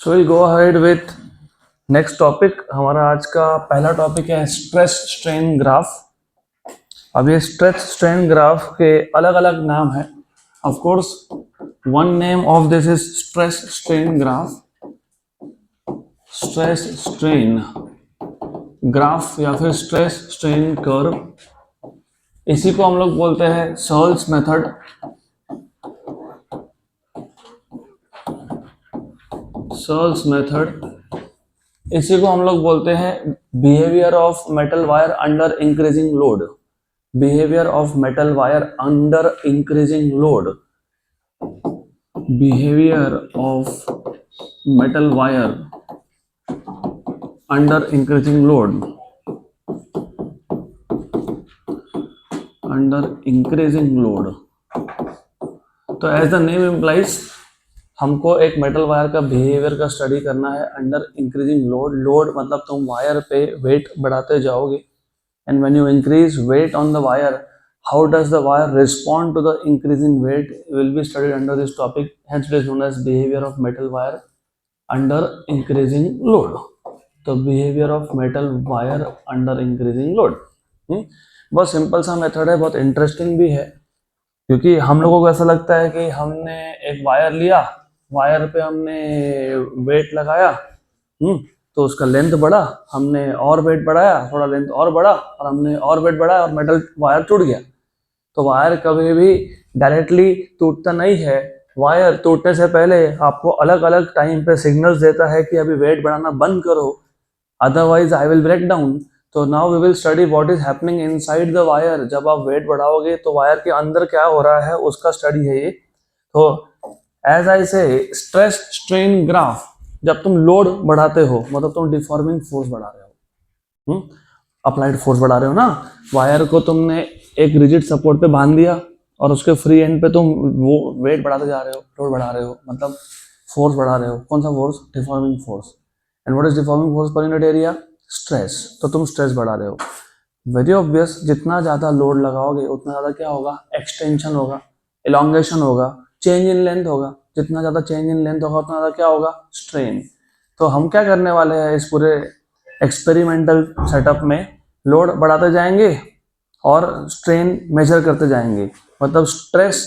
So will go ahead with next topic. हमारा आज का पहला टॉपिक है स्ट्रेस स्ट्रेन ग्राफ। अब ये स्ट्रेस स्ट्रेन ग्राफ के अलग अलग नाम है। Of course one name of this is stress strain graph, stress strain graph या फिर स्ट्रेस स्ट्रेन कर्व। इसी को हम लोग बोलते हैं सर्ल्स मेथड। सर्ल्स मेथड, इसी को हम लोग बोलते हैं behaviour of metal wire under increasing load. Behaviour of metal wire under increasing load. Behaviour of metal wire under increasing load. Under increasing load, तो एज द नेम इम्प्लाइज हमको एक मेटल वायर का बिहेवियर का study करना है under increasing load. Load मतलब तुम wire पे वेट बढ़ाते जाओगे, and when you increase weight on the wire, how does the wire respond to the increasing weight will be studied under this topic, hence it is known as behaviour of metal wire under increasing load. तो behaviour of metal wire under increasing load बहुत simple सा method है, बहुत interesting भी है, क्योंकि हम लोगों को ऐसा लगता है कि हमने एक वायर लिया, वायर पे हमने वेट लगाया, तो उसका लेंथ बढ़ा, हमने और वेट बढ़ाया, थोड़ा लेंथ और बढ़ा, और हमने और वेट बढ़ाया और मेटल वायर टूट गया। तो वायर कभी भी डायरेक्टली टूटता नहीं है। वायर टूटने से पहले आपको अलग अलग टाइम पे सिग्नल्स देता है कि अभी वेट बढ़ाना बंद करो, otherwise I will break down. तो now we will study what is happening inside the wire. जब आप वेट बढ़ाओगे तो वायर के अंदर क्या हो रहा है उसका स्टडी है ये। तो एज आई से स्ट्रेस स्ट्रेन ग्राफ, जब तुम लोड बढ़ाते हो मतलब तुम डिफॉर्मिंग फोर्स बढ़ा रहे हो, अप्लाइड फोर्स बढ़ा रहे हो ना। वायर को तुमने एक रिजिड सपोर्ट पे बांध दिया और उसके फ्री एंड पे तुम वो वेट बढ़ाते जा रहे हो, लोड बढ़ा रहे हो, मतलब फोर्स बढ़ा रहे हो। कौन सा force? Deforming force. And what is deforming force per unit area? Stress. तो तुम स्ट्रेस बढ़ा रहे हो। वेरी ऑब्वियस, जितना ज्यादा लोड लगाओगे उतना ज्यादा क्या होगा? एक्सटेंशन होगा, इलॉन्गेशन होगा, चेंज इन लेंथ होगा। जितना ज्यादा चेंज इन लेंथ होगा उतना ज्यादा क्या होगा? स्ट्रेन। तो हम क्या करने वाले हैं इस पूरे एक्सपेरिमेंटल सेटअप में? लोड बढ़ाते जाएंगे और स्ट्रेन मेजर करते जाएंगे, मतलब स्ट्रेस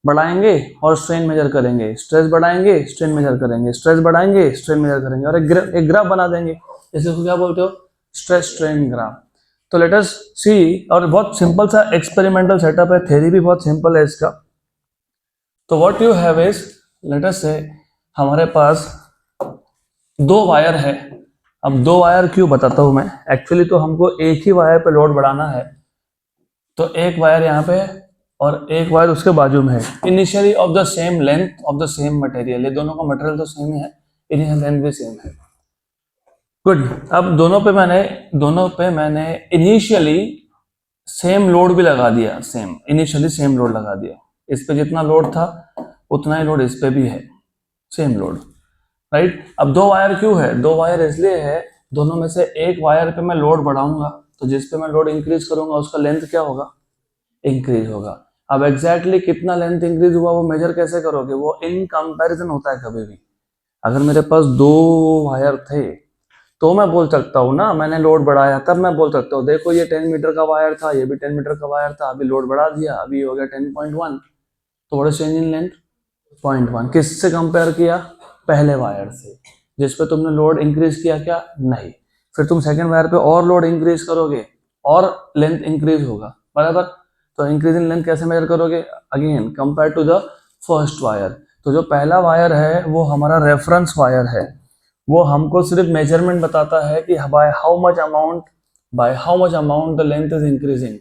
बढ़ाएंगे और स्ट्रेन मेजर करेंगे, स्ट्रेस बढ़ाएंगे स्ट्रेन मेजर करेंगे, स्ट्रेस बढ़ाएंगे स्ट्रेन मेजर करेंगे, और एक ग्राफ बना देंगे। इसको क्या बोलते हो? Stress strain graph. तो लेट अस सी, और बहुत सिंपल सा एक्सपेरिमेंटल सेटअप है, थ्योरी भी बहुत सिंपल है इसका। तो what you have is, let us से हमारे पास दो वायर है। अब दो वायर क्यों बताता हूं मैं, एक्चुअली तो हमको एक ही वायर पे लोड बढ़ाना है। तो एक वायर यहाँ पे है और एक वायर उसके बाजू में है, initially of the same length of the same material. ये दोनों का मटेरियल तो सेम है, इनिशियल लेंथ भी सेम है। गुड। अब दोनों पे मैंने इनिशियली सेम लोड भी लगा दिया, इनिशियली सेम लोड लगा दिया। इस पे जितना लोड था उतना ही लोड इस पे भी है, सेम लोड, राइट। अब दो वायर क्यों है? दो वायर इसलिए है, दोनों में से एक वायर पे मैं लोड बढ़ाऊंगा तो जिस पे मैं लोड इंक्रीज करूंगा उसका लेंथ क्या होगा? इंक्रीज होगा। अब एग्जैक्टली कितना लेंथ इंक्रीज हुआ वो मेजर कैसे करोगे? वो इन कंपैरिजन होता है कभी भी। अगर मेरे पास दो वायर थे तो मैं बोल सकता हूँ ना, मैंने लोड बढ़ाया, तब मैं बोल सकता हूँ देखो ये 10 मीटर का वायर था, ये भी 10 मीटर का वायर था, अभी लोड बढ़ा दिया, अभी हो गया 10.1। तो what is change in length? 0.1। किससे कंपेयर किया? पहले वायर से, जिस पे तुमने लोड इंक्रीज किया क्या? नहीं। फिर तुम सेकेंड वायर पे और लोड इंक्रीज करोगे और लेंथ इंक्रीज होगा, बराबर। तो इंक्रीज इन लेंथ कैसे मेजर करोगे? Again compare to the first wire. तो जो पहला वायर है वो हमारा रेफरेंस वायर है, वो हमको सिर्फ मेजरमेंट बताता है कि by how much amount the length is increasing.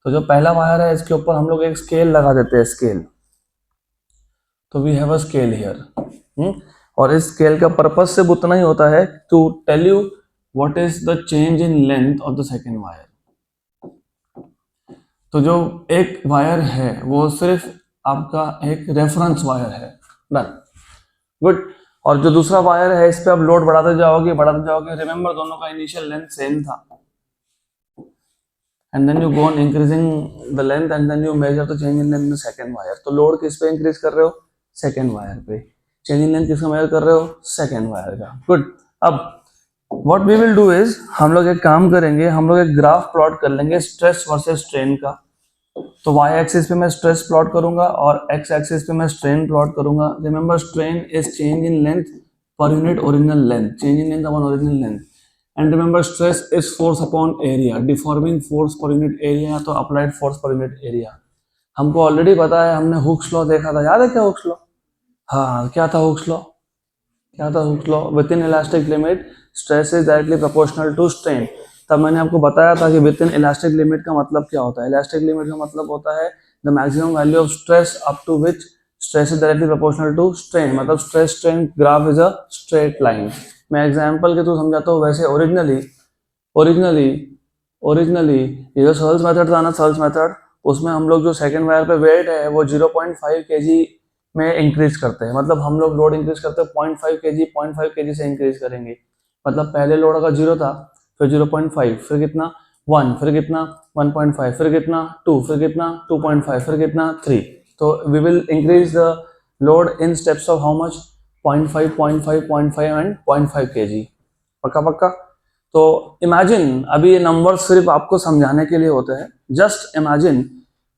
तो जो पहला वायर है इसके ऊपर हम लोग एक स्केल लगा देते हैं, स्केल। तो we have a scale here, और इस स्केल का पर्पस सिर्फ उतना ही होता है to tell you what is the change in length of the second wire. तो जो एक वायर है वो सिर्फ आपका एक रेफरेंस वायर है, डन, गुड। और जो दूसरा वायर है इस पे आप लोड बढ़ाते जाओगे, रिमेंबर दोनों का इनिशियल लेंथ सेम था, and then you go on increasing the length and then you measure the change in length in the second wire. तो लोड किस पे इंक्रीज कर रहे हो? सेकंड वायर पे। चेंज इन लेंथ किसका मेजर कर रहे हो? सेकेंड वायर का। गुड। अब what we will do is, हम लोग एक काम करेंगे, हम लोग एक ग्राफ प्लॉट कर लेंगे स्ट्रेस वर्सेस स्ट्रेन का। तो वाई एक्सिस पे मैं स्ट्रेस प्लॉट करूंगा और एक्स एक्सिस पे मैं स्ट्रेन प्लॉट करूंगा। Remember strain is change in length per unit original length, change in length upon original length. And remember stress is force upon area, deforming force per unit area तो applied force per unit area. हमको already पता है, हमने Hooke's law देखा था, याद है क्या हुक्स लॉ? हाँ, क्या था हुक्स लॉ? क्या था Hooke's law? Within elastic limit stress is directly proportional to strain. तब मैंने आपको बताया था कि विद इन इलास्टिक लिमिट का मतलब क्या होता है। इलास्टिक लिमिट का मतलब होता है the maximum value of stress up to which stress is directly proportional to strain, मतलब stress strain graph is a straight line. मैं एग्जांपल के थ्रू समझाता हूँ। वैसे ओरिजिनली ओरिजिनली ओरिजिनली ये जो सर्ल्स मेथड था ना, सर्ल्स मेथड, उसमें हम लोग जो सेकंड वायर पे वेट है वो 0.5 kg में इंक्रीज करते हैं। मतलब हम लोग लोड इंक्रीज करते हैं 0.5 kg, 0.5 kg से इंक्रीज करेंगे। मतलब पहले लोड अगर 0 था, फिर 0.5, फिर कितना 1, फिर कितना 1.5, फिर कितना 2, फिर कितना 2.5, फिर कितना 3। तो we will increase the load in steps of how much? 0.5, 0.5, 0.5 and 0.5 kg। पक्का पक्का? तो इमेजिन, अभी ये नंबर सिर्फ आपको समझाने के लिए होते हैं। जस्ट इमेजिन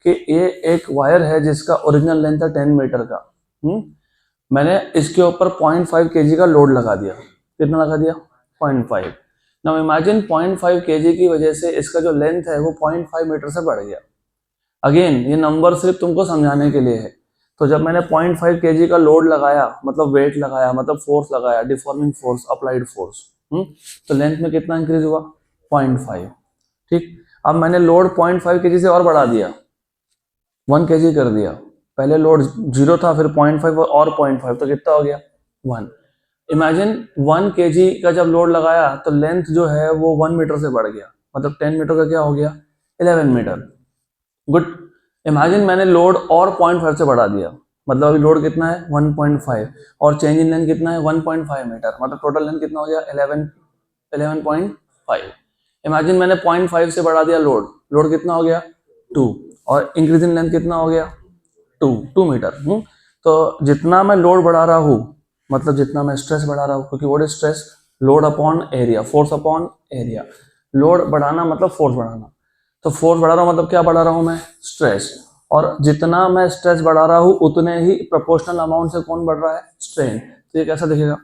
कि ये एक वायर है जिसका ओरिजिनल लेंथ है 10 मीटर का। मैंने इसके ऊपर 0.5 kg का लोड लगा दिया। कितना लगा दिया? 0.5। नाउ इमेजिन 0.5 kg की वजह से इसका जो लेंथ है वो 0.5 मीटर से बढ़ गया। अगेन ये नंबर सिर्फ तुमको समझाने के लिए है। तो जब मैंने 0.5 kg का लोड लगाया, मतलब वेट लगाया, मतलब फोर्स लगाया, डिफॉर्मिंग फोर्स, अप्लाइड फोर्स, तो लेंथ में कितना इंक्रीज हुआ? 0.5। ठीक। अब मैंने लोड 0.5 kg से और बढ़ा दिया, 1 kg कर दिया। पहले लोड 0 था, फिर 0.5 और 0.5, तो कितना हो गया? 1। इमेजिन 1 kg का जब लोड लगाया तो लेंथ जो है वो 1 मीटर से बढ़ गया। मतलब 10 मीटर का क्या हो गया? 11 मीटर। गुड। इमेजिन मैंने लोड और 0.5 से बढ़ा दिया। मतलब अभी लोड कितना है? 1.5 और चेंज इन लेंथ कितना है? 1.5 मीटर। मतलब टोटल लेंथ कितना हो गया? 11.5। इमेजिन मैंने 0.5 से बढ़ा दिया लोड। लोड कितना हो गया? 2। और इंक्रीज इन लेंथ कितना हो गया? 2 मीटर। तो जितना मैं लोड बढ़ा रहा हूँ, मतलब जितना मैं स्ट्रेस बढ़ा रहा हूँ, क्योंकि what is stress? Load upon area, force upon area. Load बढ़ाना मतलब फोर्स बढ़ाना। तो फोर्स बढ़ा रहा हूँ मतलब क्या बढ़ा रहा हूँ मैं? स्ट्रेस। और जितना मैं स्ट्रेस बढ़ा रहा हूँ उतने ही प्रोपोर्शनल अमाउंट से कौन बढ़ रहा है? स्ट्रेन। तो ये कैसा दिखेगा?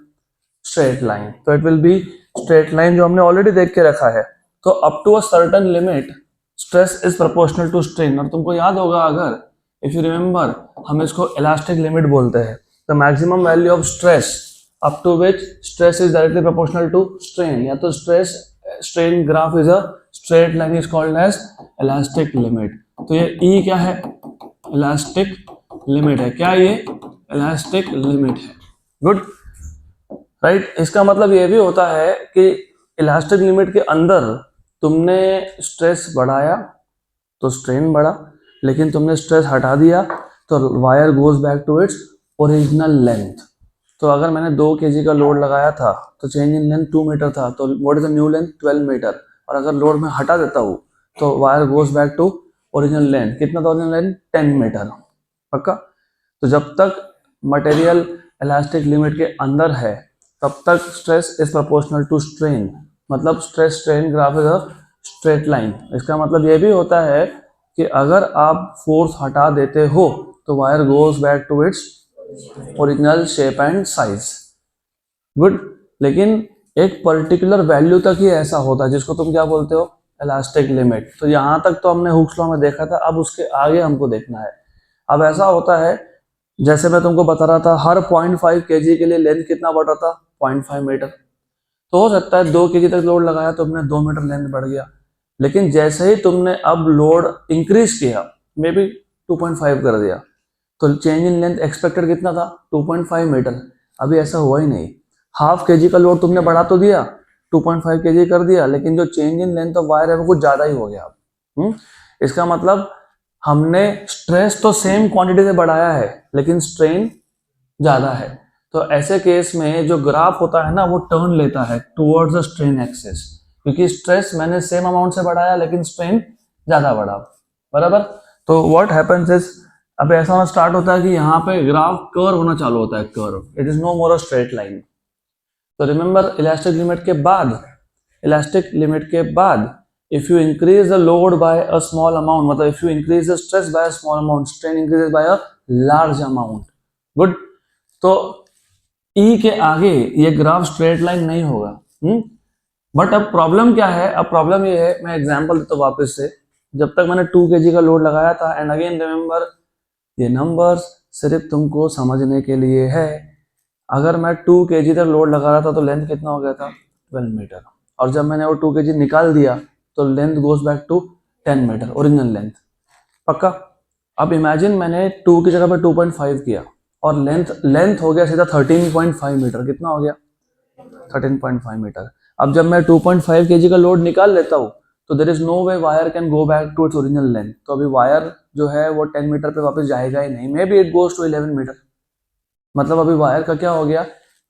Straight line. तो it will be straight line, जो हमने ऑलरेडी देख के रखा है। तो up to a certain limit stress is proportional to strain. और तुमको याद होगा, अगर इफ यू रिमेंबर, हम इसको इलास्टिक लिमिट बोलते हैं। The maximum value of stress up to which stress is directly proportional to strain, या तो stress strain graph is a straight line, is called as elastic limit. तो ये ई क्या है? इलास्टिक लिमिट है। क्या ये? इलास्टिक लिमिट है। गुड। राइट। इसका मतलब ये भी होता है कि इलास्टिक लिमिट के अंदर तुमने स्ट्रेस बढ़ाया तो स्ट्रेन बढ़ा, लेकिन तुमने स्ट्रेस हटा दिया तो wire goes back to its original length. तो अगर मैंने 2 kg का लोड लगाया था तो चेंज इन लेंथ 2 मीटर था, तो what is the new length? 12 metre. और अगर लोड में हटा देता हूँ तो wire goes back to original length. कितना था ओरिजिनल लेंथ? 10 मीटर। पक्का? तो जब तक मटेरियल इलास्टिक लिमिट के अंदर है तब तक stress is proportional to strain. मतलब stress strain graph is a straight line. इसका मतलब ये भी होता है कि अगर आप फोर्स हटा देते हो तो wire goes back to its original shape and size. Good. लेकिन एक पर्टिकुलर वैल्यू तक ही ऐसा होता है, जिसको तुम क्या बोलते हो? Elastic limit. तो यहां तक तो हमने हुक्स लॉ में देखा था, अब उसके आगे हमको देखना है। अब ऐसा होता है, जैसे मैं तुमको बता रहा था, हर 0.5 kg के लिए लेंथ कितना बढ़ रहा था? 0.5 मीटर। तो हो सकता है 2 kg तक लोड लगाया तो तुमने 2 मीटर लेंथ बढ़ गया। लेकिन जैसे ही तुमने अब लोड इंक्रीज किया, मे बी 2.5 कर दिया, तो चेंज इन लेंथ एक्सपेक्टेड कितना था? 2.5 मीटर। अभी ऐसा हुआ ही नहीं। हाफ kg का लोड तुमने बढ़ा तो दिया, 2.5 kg कर दिया, लेकिन जो change in length of wire है वो कुछ ज्यादा ही हो गया अब। इसका मतलब हमने स्ट्रेस तो सेम क्वांटिटी से बढ़ाया है लेकिन स्ट्रेन ज्यादा है। तो ऐसे केस में जो ग्राफ होता है ना, वो टर्न लेता है टुवर्ड्स द स्ट्रेन एक्सिस, क्योंकि स्ट्रेस मैंने सेम अमाउंट से बढ़ाया लेकिन स्ट्रेन ज्यादा बढ़ा। बराबर? तो व्हाट हैपेंस इज, अब ऐसा होना स्टार्ट होता है कि यहाँ पे ग्राफ कर्व होना चालू होता है, curve, it is no more a straight line. तो रिमेंबर इलास्टिक लिमिट के बाद, इलास्टिक लिमिट के बाद if you increase the load by a small amount, मतलब if you increase the stress by a small amount, strain increases by a large amount. Good. तो ई के आगे ये ग्राफ स्ट्रेट लाइन नहीं होगा। बट अब प्रॉब्लम क्या है, अब प्रॉब्लम ये है, मैं एग्जांपल देता हूँ वापस से। जब तक मैंने 2 kg का लोड लगाया था, एंड अगेन रिमेंबर ये नंबर्स सिर्फ तुमको समझने के लिए है। अगर मैं 2 kg तक लोड लगा रहा था तो लेंथ कितना हो गया था, 12 मीटर। और जब मैंने वो 2 kg निकाल दिया तो length goes back to 10 metre, original length. पक्का। अब इमेजिन मैंने 2 की जगह पे 2.5 किया और लेंथ हो गया सीधा 13.5 मीटर। कितना हो गया, 13.5 मीटर। अब जब मैं 2.5 kg का लोड निकाल लेता हूँ तो there is no way wire can go back to its original length. तो अभी वायर जो है वो 10 मीटर पे वापस जाएगा ही नहीं, maybe it goes to 11 metre. मतलब अभी वायर का क्या हो गया,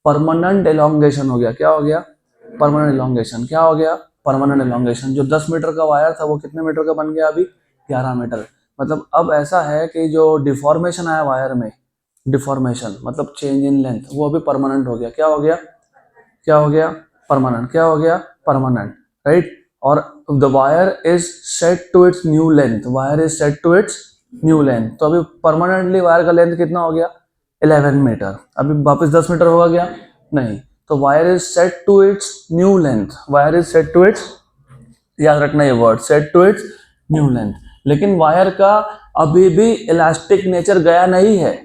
परमानेंट एलोंगेशन हो गया। क्या हो गया, परमानेंट एलोंगेशन। क्या हो गया, परमानेंट एलोंगेशन। जो 10 मीटर का वायर था वो कितने मीटर का बन गया, अभी 11 मीटर। मतलब अब ऐसा है कि जो डिफॉर्मेशन आया वायर में, डिफॉर्मेशन मतलब चेंज इन लेंथ, वो अभी परमानेंट हो गया। क्या हो गया, क्या हो गया, परमानेंट। क्या हो गया, परमानेंट, राइट। और the wire is set to its new length, wire is set to its new length. तो अभी परमानेंटली वायर का लेंथ कितना हो गया, 11 मीटर। अभी वापस 10 मीटर होगा क्या, नहीं। तो wire is set to its new length, wire is set to its, याद रखना ये word, set to its new length. लेकिन वायर का अभी भी इलास्टिक नेचर गया नहीं है।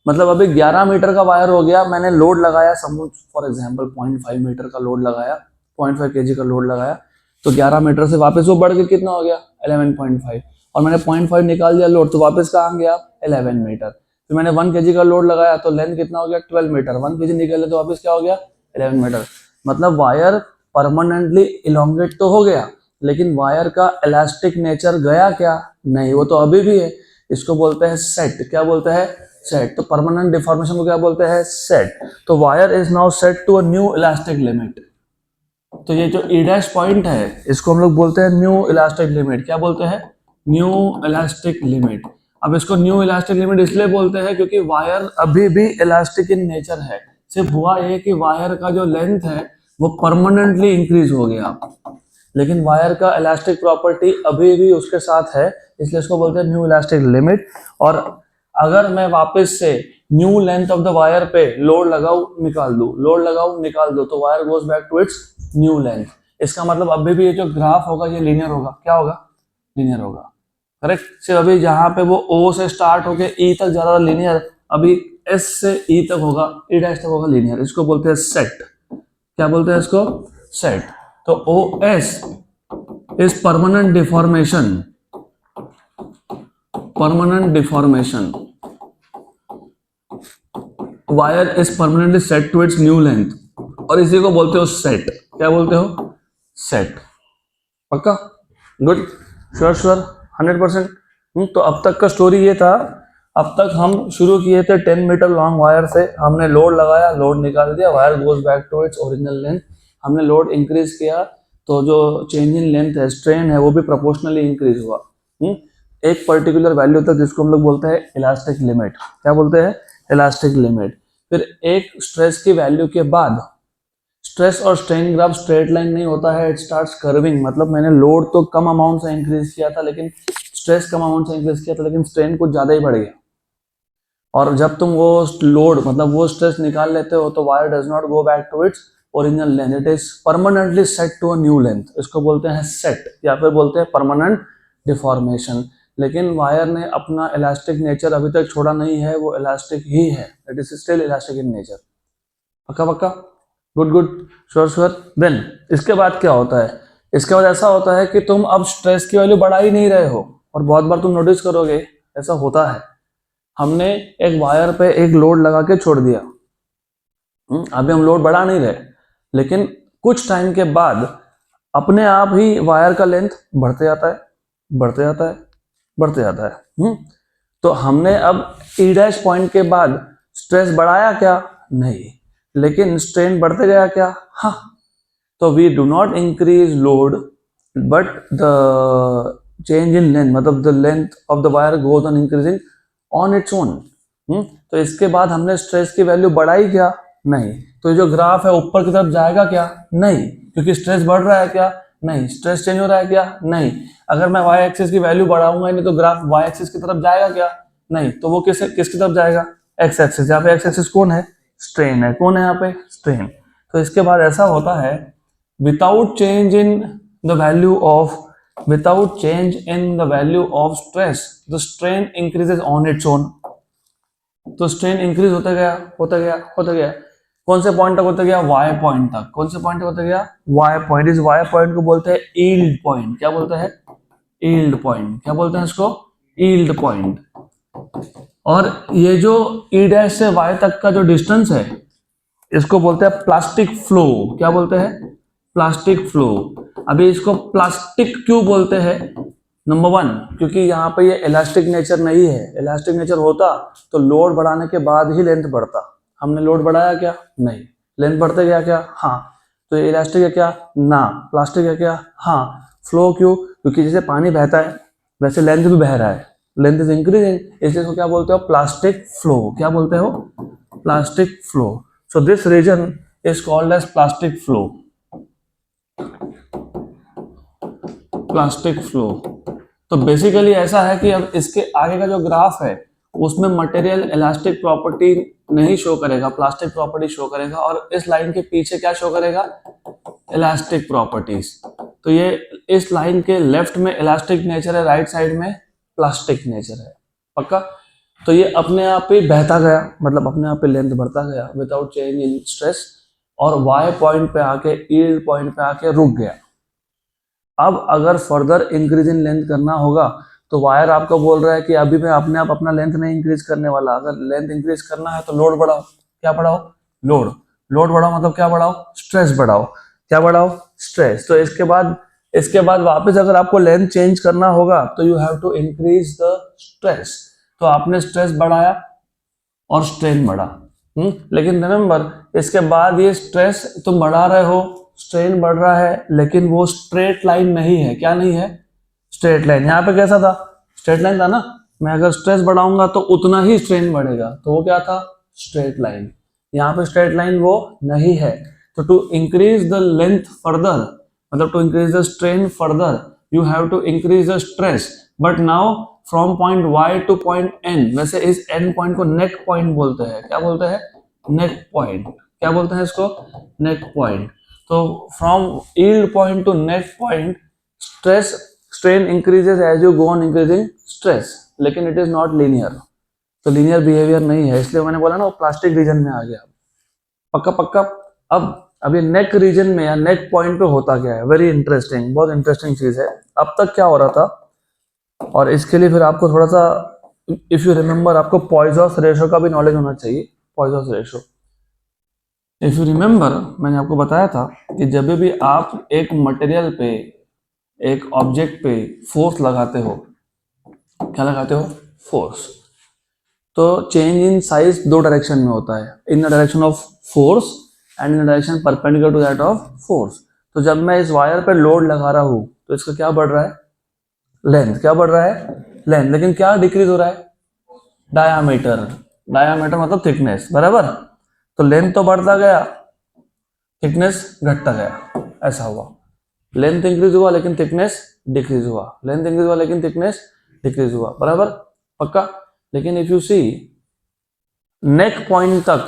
मतलब अभी 11 मीटर का वायर हो गया, मैंने लोड लगाया सपोज फॉर एग्जांपल 0.5 मीटर का लोड लगाया, 0.5 kg का लोड लगाया, तो 11 मीटर से वापस वो बढ़ के कितना हो गया, 11.5। और मैंने 0.5 निकाल दिया लोड, तो वापस कहाँ गया, 11 मीटर। फिर मैंने 1 kg का लोड लगाया तो लेंथ कितना हो गया, 12 मीटर। 1 kg निकाले तो वापस क्या हो गया, 11 मीटर। मतलब वायर परमानेंटली इलोंगेट तो हो गया, लेकिन वायर का इलास्टिक नेचर गया क्या, नहीं, वो तो अभी भी है। इसको बोलते हैं सेट। क्या बोलते हैं, सेट। तो परमानेंट डिफॉर्मेशन को क्या बोलते हैं, सेट। तो wire is now set to a new elastic limit. तो ये जो ई डैश पॉइंट है इसको हम लोग बोलते हैं न्यू इलास्टिक लिमिट। क्या बोलते हैं, न्यू इलास्टिक लिमिट। अब इसको न्यू इलास्टिक लिमिट इसलिए बोलते हैं क्योंकि वायर अभी भी इलास्टिक इन नेचर है। सिर्फ हुआ ये कि वायर का जो लेंथ है वो परमानेंटली इंक्रीज हो गया, लेकिन वायर का इलास्टिक प्रॉपर्टी अभी भी उसके साथ है, इसलिए इसको बोलते हैं न्यू इलास्टिक लिमिट। और अगर मैं वापस से new length of the wire पे लोड लगाऊ निकाल दूं, लोड लगाऊ निकाल दूं, तो wire goes back to its new length. इसका मतलब अभी भी ये जो ग्राफ होगा ये लीनियर होगा। क्या होगा, लीनियर होगा, करेक्ट। सिर्फ अभी जहां पे वो ओ से स्टार्ट होके ई तक ज्यादा लीनियर, अभी एस से ई तक होगा, ई डैश तक होगा लीनियर। इसको बोलते हैं सेट। क्या बोलते हैं इसको, सेट। तो O S is permanent deformation, permanent deformation. Wire is permanently set to its new length, और इसी को बोलते हो सेट। क्या बोलते हो, सेट। पक्का, गुड, श्योर श्योर, 100%। तो अब तक का स्टोरी ये था। अब तक हम शुरू किए थे 10 मीटर लॉन्ग वायर से, हमने लोड लगाया, लोड निकाल दिया, wire goes back to its original length. हमने लोड इंक्रीज किया तो जो चेंज इन लेंथ है, स्ट्रेन है, वो भी प्रोपोर्शनली इंक्रीज हुआ एक पर्टिकुलर वैल्यू तक, जिसको हम लोग बोलते हैं इलास्टिक लिमिट। क्या बोलते हैं, इलास्टिक लिमिट। फिर एक स्ट्रेस की वैल्यू के बाद, स्ट्रेस और स्ट्रेन ग्राफ स्ट्रेट लाइन नहीं होता है, इट स्टार्ट्स कर्विंग। मतलब मैंने लोड तो कम अमाउंट से इंक्रीज किया था, लेकिन स्ट्रेस कम अमाउंट से इंक्रीज किया था, लेकिन स्ट्रेन कुछ ज्यादा ही बढ़ गया। और जब तुम वो लोड मतलब वो स्ट्रेस निकाल लेते हो तो wire does not go back to its original length, it is permanently set to a new length. इसको बोलते हैं सेट, या फिर बोलते हैं परमानेंट डिफॉर्मेशन। लेकिन वायर ने अपना इलास्टिक नेचर अभी तक छोड़ा नहीं है, वो इलास्टिक ही है, it is still elastic in nature. पक्का पक्का, good good, sure sure. Then इसके बाद क्या होता है, इसके बाद ऐसा होता है कि तुम अब स्ट्रेस की वैल्यू बढ़ा ही नहीं रहे हो। और बहुत बार तुम नोटिस करोगे ऐसा होता है, हमने एक वायर पे एक लोड लगा के छोड़ दिया, अभी हम लोड बढ़ा नहीं रहे, लेकिन कुछ टाइम के बाद अपने आप ही वायर का लेंथ बढ़ते जाता है, बढ़ते जाता है, बढ़ते जाता है। तो हमने अब ई डैश पॉइंट के बाद स्ट्रेस बढ़ाया क्या, नहीं, लेकिन स्ट्रेन बढ़ते गया क्या, हाँ। तो we do not increase load, but the change in length, मतलब the length of the wire goes on increasing on its own. तो इसके बाद हमने स्ट्रेस की वैल्यू बढ़ाई क्या? नहीं। तो जो ग्राफ है ऊपर की तरफ जाएगा क्या? नहीं, क्योंकि स्ट्रेस बढ़ रहा है क्या? नहीं। स्ट्रेस चेंज हो रहा है क्या? नहीं। अगर मैं वाई एक्सिस की वैल्यू बढ़ाऊंगा नहीं तो ग्राफ वाई एक्सिस की तरफ जाएगा क्या? नहीं। तो वो किसकी तरफ जाएगा? X axis. यहाँ पे एक्स एक्सिस कौन है? स्ट्रेन है। कौन है यहाँ पे? स्ट्रेन। तो इसके बाद ऐसा होता है, without change in the value of stress the strain increases on its own. तो स्ट्रेन इंक्रीज होता गया कौन से पॉइंट तक होता गया? वाई पॉइंट तक। कौन से पॉइंट तक होता गया? Y point. इस वाई पॉइंट को बोलते हैं यील्ड पॉइंट। क्या बोलते हैं? Yield point. क्या बोलते हैं इसको? Yield point. और ये जो ई डैश से वाई तक का जो डिस्टेंस है इसको बोलते हैं प्लास्टिक फ्लो। क्या बोलते हैं? Plastic flow. अभी इसको प्लास्टिक क्यों बोलते हैं? नंबर 1, क्योंकि यहाँ पे ये इलास्टिक नेचर नहीं है। इलास्टिक नेचर होता तो लोड बढ़ाने के बाद ही लेंथ बढ़ता। हमने लोड बढ़ाया क्या? नहीं। लेंथ बढ़ते गया क्या? हाँ। तो ये इलास्टिक है क्या? ना। प्लास्टिक है क्या? हाँ। फ्लो क्यों? क्योंकि जैसे पानी बहता है वैसे लेंथ भी बह रहा है, लेंथ इज इंक्रीजिंग, इसलिए इसको क्या बोलते हो? Plastic flow. क्या बोलते हो? Plastic flow. So this region is called as plastic flow. Plastic flow. तो बेसिकली ऐसा है कि अब इसके आगे का जो ग्राफ है उसमें मटेरियल इलास्टिक प्रॉपर्टी नहीं शो करेगा, प्लास्टिक प्रॉपर्टी शो करेगा, और इस लाइन के पीछे क्या शो करेगा? Elastic properties. तो ये इस लाइन के लेफ्ट में इलास्टिक नेचर है, राइट साइड में प्लास्टिक नेचर है। पक्का? तो ये अपने आप ही बहता गया, मतलब अपने आप ही लेंथ बढ़ता गया विदाउट चेंज इन स्ट्रेस, और वाई पॉइंट पे आके, यील्ड पॉइंट पे आके रुक गया। अब अगर फर्दर इंक्रीज इन लेंथ करना होगा तो वायर आपको बोल रहा है कि अभी मैं अपने आप अपना लेंथ नहीं इंक्रीज करने वाला, अगर लेंथ इंक्रीज करना है तो लोड बढ़ाओ। क्या बढ़ाओ? लोड। लोड बढ़ाओ मतलब क्या बढ़ाओ? स्ट्रेस बढ़ाओ। क्या बढ़ाओ? स्ट्रेस। तो इसके बाद वापस अगर आपको लेंथ चेंज करना होगा तो you have to increase the stress. तो आपने स्ट्रेस बढ़ाया और स्ट्रेन बढ़ा। लेकिन रिमेंबर, इसके बाद ये स्ट्रेस तुम बढ़ा रहे हो, स्ट्रेन बढ़ रहा है, लेकिन वो स्ट्रेट लाइन नहीं है। क्या नहीं है? Straight line. यहाँ पे कैसा था? स्ट्रेट लाइन था ना। मैं अगर स्ट्रेस बढ़ाऊंगा तो उतना ही स्ट्रेन बढ़ेगा, तो वो क्या था? Straight line. यहाँ पे स्ट्रेट लाइन वो नहीं है। तो to increase the length further, मतलब to increase the strain further, you have to increase the stress. But now from point Y to point N, वैसे इस N पॉइंट को नेक पॉइंट बोलते हैं। क्या बोलते हैं? Neck point. क्या बोलते हैं इसको? Neck point. तो from yield point to neck point strain increases as you go on increasing stress, लेकिन इट इज नॉट लीनियर। तो लीनियर बिहेवियर नहीं है, इसलिए मैंने बोला ना वो प्लास्टिक रीजन में आ गया। पक्का पक्का। अब ये नेक रीजन में या नेक पॉइंट पे होता क्या है? वेरी इंटरेस्टिंग, बहुत इंटरेस्टिंग चीज है। अब तक क्या हो रहा था, और इसके लिए फिर आपको थोड़ा सा, इफ यू रिमेंबर, आपको पॉइजॉस रेशो का भी नॉलेज होना चाहिए। पॉइजॉस रेशो, इफ यू रिमेंबर, मैंने आपको बताया था कि जब भी आप एक मटेरियल पे, एक ऑब्जेक्ट पे फोर्स लगाते हो, क्या लगाते हो? फोर्स। तो चेंज इन साइज दो डायरेक्शन में होता है, in the direction of force and in the direction perpendicular to that of force. तो जब मैं इस वायर पे लोड लगा रहा हूं तो इसका क्या बढ़ रहा है? लेंथ। क्या बढ़ रहा है? लेंथ। लेकिन क्या डिक्रीज हो रहा है? डायामीटर। डायामीटर मतलब थिकनेस, बराबर। तो लेंथ तो बढ़ता गया, थिकनेस घटता गया, ऐसा हुआ। लेंथ इंक्रीज हुआ लेकिन थिकनेस डिक्रीज हुआ, लेंथ इंक्रीज हुआ लेकिन थिकनेस डिक्रीज हुआ, बराबर। पक्का। लेकिन if you see, neck point तक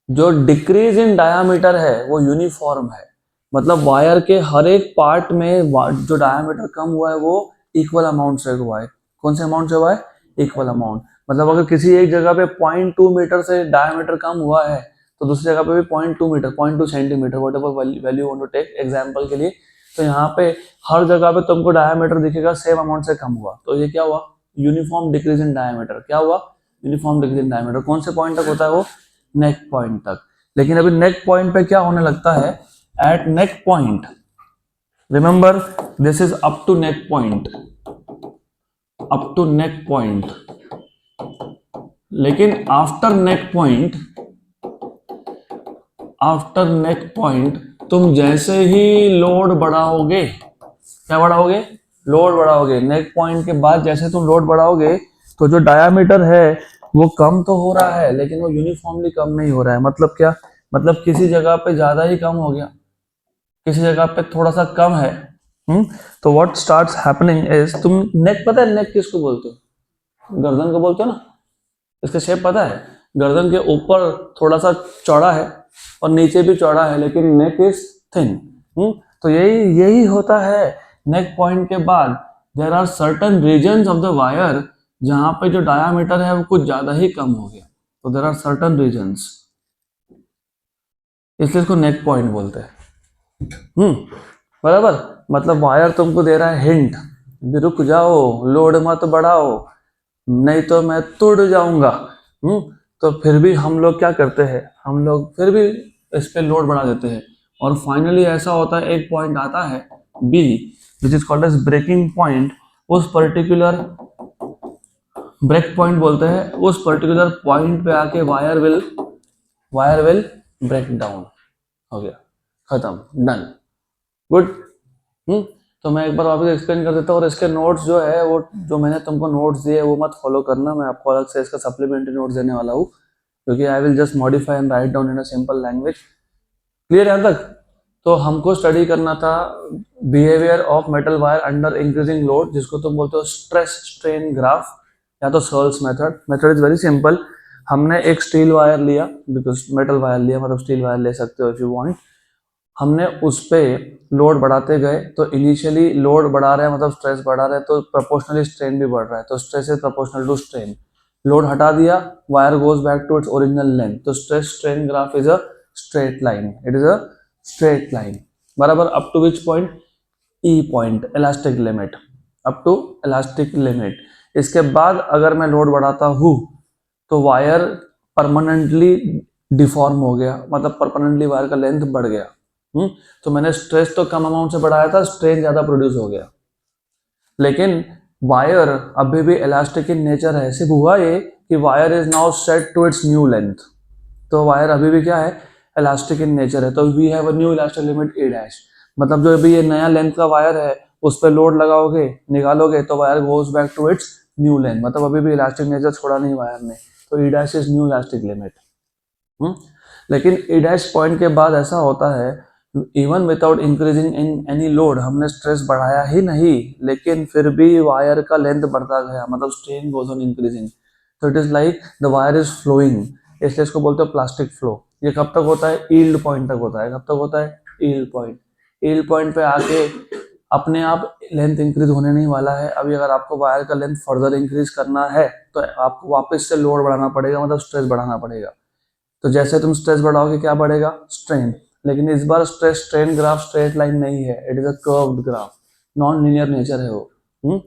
जो डिक्रीज इन डायामीटर है वो यूनिफॉर्म है, मतलब वायर के हर एक पार्ट में जो डायामीटर कम हुआ है वो इक्वल अमाउंट से हुआ है। कौन से अमाउंट से हुआ है? Equal amount. मतलब अगर किसी एक जगह पे 0.2 मीटर से डायामीटर कम हुआ है तो दूसरी जगह पे भी 0.2 metre, 0.2 centimetre, whatever value want to take example के लिए। तो यहाँ पे हर जगह पे तुमको डायामीटर दिखेगा सेम अमाउंट से कम हुआ, तो ये क्या हुआ? Uniform decrease in diameter. क्या हुआ? Uniform decrease in diameter. कौन से पॉइंट तक होता है वो? नेक पॉइंट तक। लेकिन अभी नेक पॉइंट पे क्या होने लगता है? At neck point, remember this is up to neck point, up to neck point. लेकिन आफ्टर नेक पॉइंट तुम जैसे ही लोड बढ़ाओगे, क्या बढ़ाओगे? लोड बढ़ाओगे। नेक पॉइंट के बाद जैसे तुम लोड बढ़ाओगे तो जो डायामीटर है वो कम तो हो रहा है लेकिन वो यूनिफॉर्मली कम नहीं हो रहा है। मतलब क्या, मतलब किसी जगह पे ज्यादा ही कम हो गया, किसी जगह पे थोड़ा सा कम है। तो व्हाट स्टार्ट्स हैपनिंग इज, तुम नेक पता है नेक किसको बोलते हो? गर्दन को बोलते हो ना। इसका शेप पता है? गर्दन के ऊपर थोड़ा सा चौड़ा है और नीचे भी चौड़ा है, लेकिन नेक इज थिन। तो यही यही होता है नेक पॉइंट के बाद। There are certain regions of the wire जहां पे जो डायामीटर है वो कुछ ज्यादा ही कम हो गया। तो देयर आर सर्टेन रीजन्स, इसलिए इसको नेक पॉइंट बोलते हैं। बराबर। मतलब वायर तुमको दे रहा है हिंट, भी रुक जाओ, लोड मत बढ़ाओ, नहीं तो मैं टूट जाऊंगा। तो फिर भी हम लोग क्या करते हैं, हम लोग फिर भी इस पे लोड बढ़ा देते हैं। और फाइनली ऐसा होता है, एक पॉइंट आता है B which is called as breaking point. उस पर्टिकुलर ब्रेक पॉइंट बोलते हैं, उस पर्टिकुलर पॉइंट पे आके वायर विल ब्रेक डाउन। हो गया, खत्म, डन, गुड। तो मैं एक बार वापस एक्सप्लेन कर देता हूँ। और इसके नोट्स जो है वो जो मैंने तुमको नोट्स दिए वो मत फॉलो करना, मैं आपको अलग से इसका सप्लीमेंट्री नोट्स देने वाला हूँ, क्योंकि I will just modify and write down in a simple language. Clear है तक? तो हमको स्टडी करना था behaviour of metal wire under increasing load, जिसको तुम बोलते हो स्ट्रेस स्ट्रेन ग्राफ या तो Searle's method. Method is very simple. हमने एक स्टील वायर लिया, बिकॉज मेटल वायर लिया, मतलब स्टील वायर ले सकते हो इफ यू वांट। हमने उस पे लोड बढ़ाते गए, तो इनिशियली लोड बढ़ा रहे हैं मतलब स्ट्रेस बढ़ा रहे हैं, तो प्रोपोर्शनली स्ट्रेन भी बढ़ रहा है, तो stress is proportional to strain. Load हटा दिया, wire goes back to its original length, तो stress strain graph is a straight line, it is a straight line. बराबर। Up to which point? E point, elastic limit, up to elastic limit. इसके बाद अगर मैं load बढ़ाता हूँ तो wire permanently deform हो गया, मतलब परमानेंटली वायर का लेंथ बढ़ गया। तो मैंने स्ट्रेस तो कम अमाउंट से बढ़ाया था, स्ट्रेन ज्यादा प्रोड्यूस हो गया, लेकिन वायर अभी भी इलास्टिक इन नेचर है। सिर्फ हुआ ये कि wire is now set to its new length, तो वायर अभी भी क्या है, इलास्टिक इन नेचर है। तो we have a new elastic limit A dash, मतलब जो अभी ये नया लेंथ का वायर है उस पर लोड लगाओगे, निकालोगे, तो wire goes back to its new length, मतलब अभी भी इलास्टिक नेचर छोड़ा नहीं वायर ने, तो ई dash is new elastic limit. लेकिन ई डैश पॉइंट के बाद ऐसा होता है, even without increasing in any load, हमने स्ट्रेस बढ़ाया ही नहीं, लेकिन फिर भी वायर का लेंथ बढ़ता गया, मतलब स्ट्रेन गोज ऑन इंक्रीजिंग। तो it is like the wire is flowing, इसलिए इसको बोलते हैं प्लास्टिक फ्लो। ये कब तक होता है? ईल्ड पॉइंट तक होता है। कब तक होता है? Yield point. ईल्ड पॉइंट पे आके अपने आप लेंथ इंक्रीज होने नहीं वाला है। अभी अगर आपको वायर का लेंथ फर्दर इंक्रीज करना है तो आपको वापस से लोड बढ़ाना पड़ेगा, मतलब स्ट्रेस बढ़ाना पड़ेगा। तो जैसे तुम स्ट्रेस बढ़ाओगे क्या बढ़ेगा? स्ट्रेन। लेकिन इस बार stress strain graph straight line नहीं है, it is a curved graph, non linear nature है वो।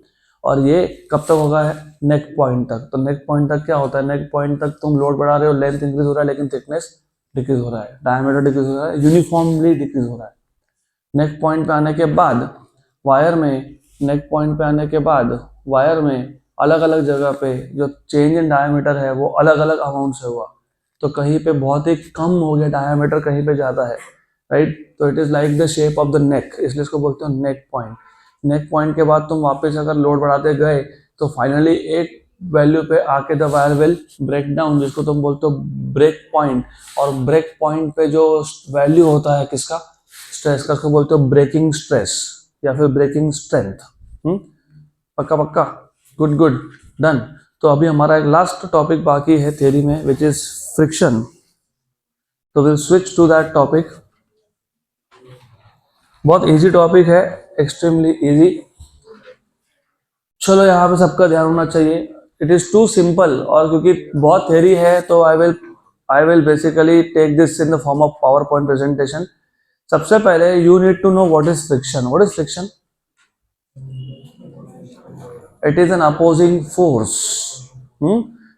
और ये कब तक होगा? है नेक पॉइंट तक। तो नेक पॉइंट तक क्या होता है? नेक पॉइंट तक तुम लोड बढ़ा रहे हो, लेंथ इंक्रीज हो रहा है, लेकिन थिकनेस डिक्रीज हो रहा है, डायमीटर डिक्रीज हो रहा है, यूनिफॉर्मली डिक्रीज हो रहा है। नेक पॉइंट पे आने के बाद वायर में, नेक पॉइंट पे आने के बाद वायर में अलग अलग जगह पे जो चेंज इन डायमीटर है वो अलग अलग अमाउंट से हुआ। तो कहीं पे बहुत ही कम हो गया डायमीटर, कहीं पे ज्यादा है, राइट? तो it is like the shape of the neck, इसलिए इसको बोलते हैं नेक पॉइंट। नेक पॉइंट के बाद तुम वापस अगर लोड बढ़ाते गए तो फाइनली एक वैल्यू पे आके the wire will break down, जिसको तुम बोलते हो ब्रेक पॉइंट। और ब्रेक पॉइंट पे जो वैल्यू होता है किसका? स्ट्रेस का, उसको बोलते हो ब्रेकिंग स्ट्रेस या फिर ब्रेकिंग स्ट्रेंथ। पक्का पक्का, गुड गुड, डन। तो अभी हमारा एक लास्ट टॉपिक बाकी है थ्योरी में, विच इज फ्रिक्शन। तो will switch to that topic. बहुत इजी टॉपिक है, एक्सट्रीमली इजी। चलो यहाँ पे सबका ध्यान होना चाहिए, इट इज टू सिंपल, और क्योंकि बहुत थ्योरी है तो I will basically take this in the form of power point presentation. सबसे पहले you need to know what is friction. What is friction? It is an opposing force.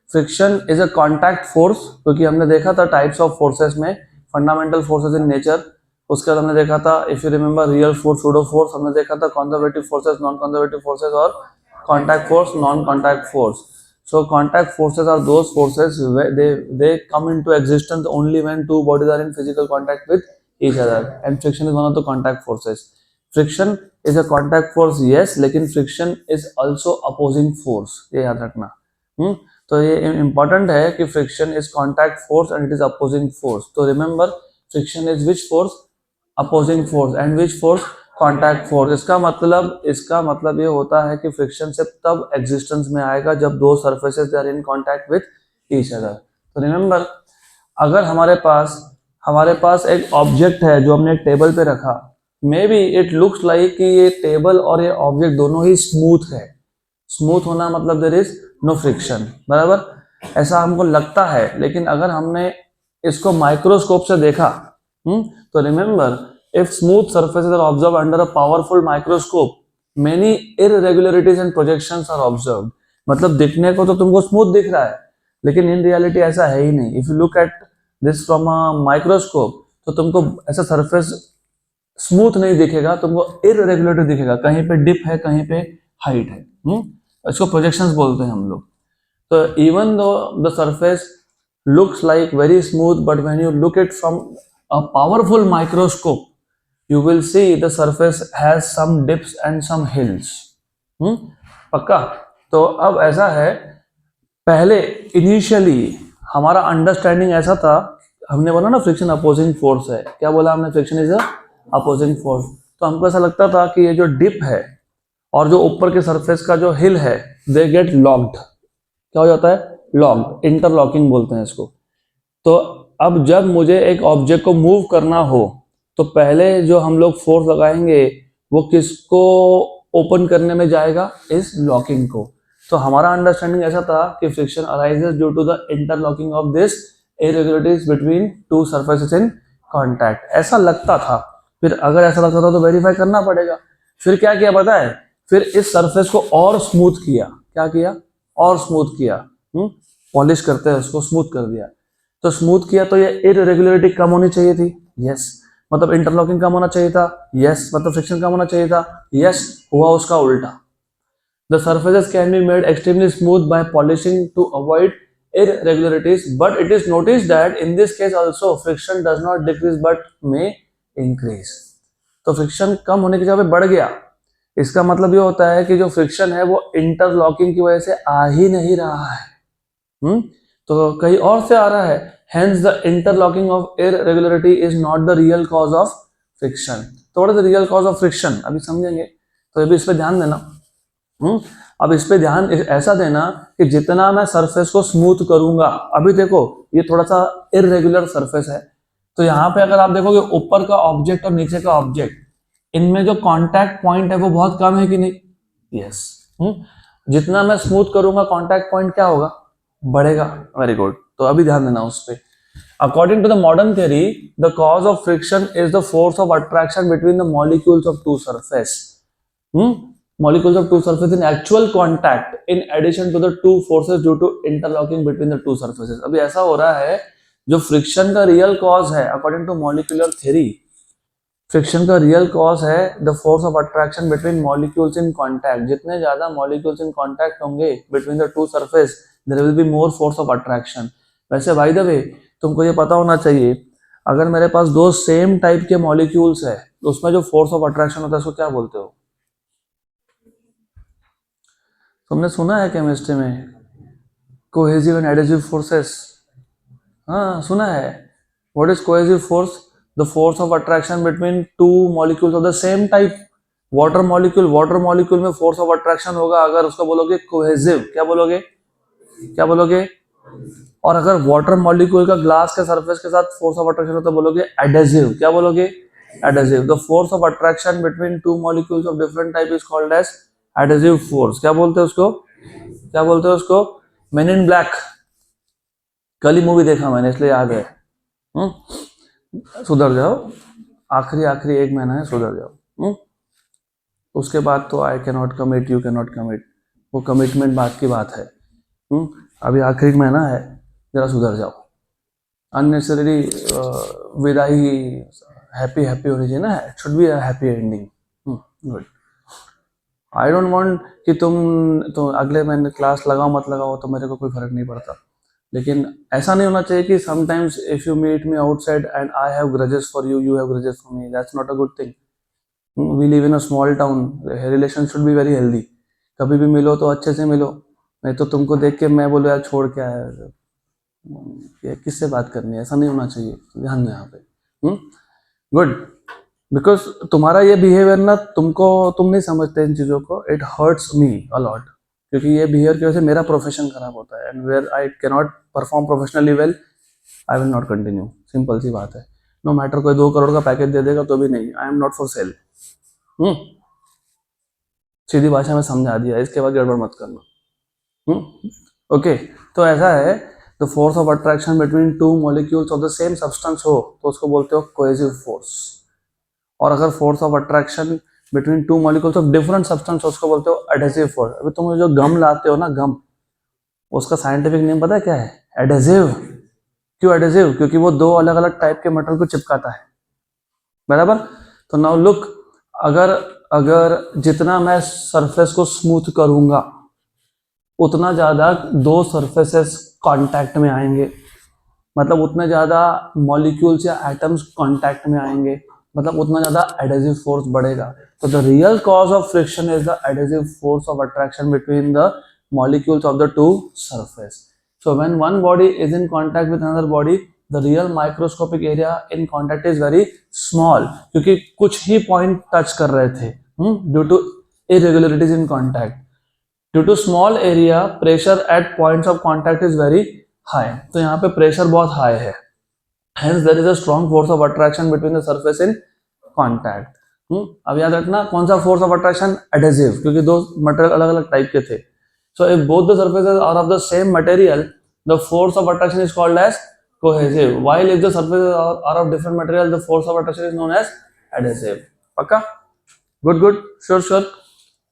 Friction is a contact force, क्योंकि हमने देखा था types of forces में, fundamental forces in nature, उसके बाद हमने देखा था if you remember real force, pseudo force, हमने देखा था conservative forces, non conservative forces, और contact force, non contact force. So contact forces are those forces where they come into existence only when two bodies are in physical contact with each other, and friction is one of the contact forces. Friction is a contact force, yes, लेकिन friction is also opposing force, ये याद रखना। तो ये important है कि friction is contact force and it is opposing force. तो remember friction is which force? Opposing force. And which force? Contact force. इसका मतलब ये होता है कि फ्रिक्शन सिर्फ तब एग्जिस्टेंस में आएगा जब दो surfaces they are in contact with each other. तो रिमेंबर, अगर हमारे पास एक ऑब्जेक्ट है जो हमने एक टेबल पे रखा, may be it looks like कि ये टेबल और ये ऑब्जेक्ट दोनों ही स्मूथ है. स्मूथ होना मतलब देयर इज नो फ्रिक्शन, बराबर, ऐसा हमको लगता है. लेकिन अगर हमने इसको माइक्रोस्कोप से देखा, तो remember, if smooth surfaces are observed under a powerful microscope, many irregularities and projections are observed. मतलब दिखने को तो तुमको स्मूथ दिख रहा है, लेकिन इन रियलिटी ऐसा है ही नहीं. If you look at this from a microscope, तो तुमको ऐसा सरफेस स्मूथ नहीं दिखेगा, तुमको इरेगुलरिटी दिखेगा. कहीं पे डिप है, कहीं पे हाइट है. इसको प्रोजेक्शंस बोलते हैं हम लोग. तो even though the surface looks like very smooth, but when you look it from a powerful microscope, you will see the surface has some dips and some hills. पक्का? तो अब ऐसा है, पहले इनिशियली हमारा अंडरस्टैंडिंग ऐसा था, हमने बोला ना फ्रिक्शन अपोजिंग फोर्स है. क्या बोला हमने? Friction is opposing force. तो हमको ऐसा लगता था कि ये जो डिप है और जो ऊपर के सरफेस का जो हिल है, दे गेट लॉक्ड. क्या हो जाता है? लॉक्ड. इंटरलॉकिंग बोलते हैं इसको. तो अब जब मुझे एक ऑब्जेक्ट को मूव करना हो, तो पहले जो हम लोग फोर्स लगाएंगे वो किसको ओपन करने में जाएगा? इस लॉकिंग को. तो हमारा अंडरस्टैंडिंग ऐसा था कि friction arises due to the interlocking of this irregularities between two surfaces in contact. ऐसा लगता था. फिर अगर ऐसा लगता था तो वेरीफाई करना पड़ेगा. फिर क्या किया पता है? फिर इस सरफेस को और स्मूथ किया. क्या किया? और स्मूथ किया. पॉलिश करते हैं उसको, स्मूथ कर दिया. तो स्मूथ किया तो ये इरेगुलरिटी कम होनी चाहिए थी. यस. मतलब इंटरलॉकिंग कम होना चाहिए था. यस. मतलब फ्रिक्शन कम होना चाहिए था. यस. हुआ उसका उल्टा. The surfaces can be made extremely smooth by polishing to avoid irregularities, but it is noticed that in this case also friction does not decrease but may increase. तो friction कम होने की जगह पे बढ़ गया. इसका मतलब ये होता है कि जो फ्रिक्शन है वो इंटरलॉकिंग की वजह से आ ही नहीं रहा है, तो कहीं और से आ रहा है. Hence the interlocking of irregularity is not the real cause of friction. तो what is the real cause of friction? अभी समझेंगे. तो अभी इस पे ध्यान देना. अब इस पे ध्यान ऐसा देना कि जितना मैं सरफेस को स्मूथ करूंगा, अभी देखो ये थोड़ा सा इरेगुलर सरफेस है, तो यहाँ पे अगर आप देखोगे ऊपर का ऑब्जेक्ट और नीचे का ऑब्जेक्ट, इनमें जो कांटेक्ट पॉइंट है वो बहुत कम है कि नहीं? यस. जितना मैं स्मूथ करूंगा कांटेक्ट पॉइंट क्या होगा? बढ़ेगा. Very good. तो अभी ध्यान देना उस पे. According to the modern theory, the cause of friction is the force of attraction between the molecules of two surface. Molecules of two surfaces in actual contact in addition to the two forces due to interlocking between the two surfaces. अभी ऐसा हो रहा है, जो friction का real cause है according to molecular theory, friction का real cause है the force of attraction between molecules in contact. जितने ज्यादा मॉलिक्यूल्स इन कॉन्टैक्ट होंगे between the two surface, there will be more force of attraction. वैसे by the way तुमको ये पता होना चाहिए, अगर मेरे पास दो सेम टाइप के मॉलिक्यूल्स है तो उसमें जो फोर्स ऑफ अट्रैक्शन होता है उसको क्या बोलते हो? तुमने सुना है केमिस्ट्री में कोहेसिव एंड एडेसिव फोर्सेस? हाँ, सुना है. What is cohesive force? The force of attraction between two molecules of the same type. Water molecule में फोर्स ऑफ अट्रैक्शन होगा अगर उसको बोलोगे कोहेसिव. क्या बोलोगे? क्या बोलोगे? और अगर वाटर मॉलिक्यूल का ग्लास के सरफेस के साथ फोर्स ऑफ अट्रैक्शन हो तो बोलोगे एडेसिव. क्या बोलोगे? Adhesive. The force of attraction between two molecules of different type is called as adhesive force. क्या बोलते हैं उसको? क्या बोलते हैं उसको? Men in Black. कल ही मूवी देखा मैंने इसलिए याद है. सुधर जाओ. आखिरी 1 महीना है, सुधर जाओ. उसके बाद तो आई can not commit, you can not commit, वो कमिटमेंट बात की बात है. अभी आखिरी महीना है, जरा सुधर जाओ. अननेसेसरी विदाई हैप्पी होनी चाहिए ना. It should be a happy ending. Good. I don't want कि तुम तो अगले महीने क्लास लगाओ मत लगाओ तो मेरे को कोई फर्क नहीं पड़ता, लेकिन ऐसा नहीं होना चाहिए कि sometimes if you meet me outside and I have grudges for you, you have grudges for me. That's not a good thing. We live in a small town. Relation should be very healthy. कभी भी मिलो तो अच्छे से मिलो. नहीं तो तुमको देख के मैं बोलूँ यार छोड़ के आया है, ये किससे बात करनी है, ऐसा नहीं होना चाहिए, ध्यान दो यहाँ पे। गुड, बिकॉज तुम्हारा ये बिहेवियर ना, तुम नहीं समझते इन चीज़ों को, इट हर्ट्स मी अलॉट, क्योंकि ये बिहेवियर की वजह से मेरा प्रोफेशन खराब होता है, and where I can not perform professionally well, I will not continue, simple सी बात है। नो मैटर कोई 2 करोड़ का पैकेज दे देगा तो भी नहीं, I am not for sale. सीधी भाषा में समझा दिया, इसके बाद गड़बड़ मत करना। ओके, तो ऐसा है, the force of attraction between two molecules of the same substance हो तो उसको बोलते हो कोहेसिव फोर्स, और अगर force of attraction between two molecules of different substance उसको बोलते हो एडेसिव फोर्स। अभी तुम जो गम लाते हो ना, गम, उसका साइंटिफिक नेम पता है क्या है? एडेसिव। क्यों एडेसिव? क्योंकि वो 2 अलग अलग टाइप के मेटल को चिपकाता है, बराबर। तो नाउ लुक, अगर जितना मैं सरफेस को स्मूथ करूंगा उतना ज्यादा 2 सरफेसेस कांटेक्ट में आएंगे, मतलब उतने ज्यादा मॉलिक्यूल्स या एटम्स कांटेक्ट में आएंगे, मतलब उतना ज्यादा एडेसिव फोर्स बढ़ेगा। तो the real cause of friction is the adhesive force of attraction between the molecules of the two surface. So when one body is in contact with another body, the real microscopic area in contact is very small, क्योंकि कुछ ही point touch कर रहे थे due to irregularities in contact. Due to small area, pressure at points of contact is very high. तो यहाँ पे pressure बहुत high है, hence there is a strong force of attraction between the surface in contact. अब याद रखना कौन सा फोर्स ऑफ अट्रैक्शन? एडेसिव, क्योंकि 2 मटेरियल अलग अलग टाइप के थे। So if both the surfaces are of the same material, the force of attraction is called as cohesive. While if the surfaces are of different material, the force of attraction is known as adhesive. पक्का? Good. Sure.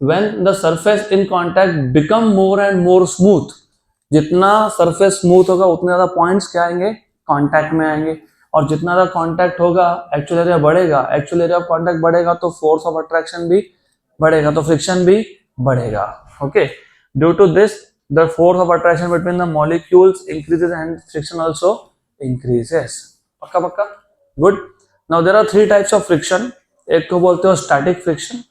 When the surface in contact become more and more smooth, जितना surface smooth होगा उतने ज़्यादा points क्या आएंगे? Contact में आएंगे, और जितना ज़्यादा contact होगा actual area बढ़ेगा, actual area of contact बढ़ेगा तो force of attraction भी बढ़ेगा, तो friction भी बढ़ेगा। Okay. Due to this, the force of attraction between the molecules increases and friction also increases. पक्का? Good. Now there are 3 types of friction. एक को बोलते हो static friction.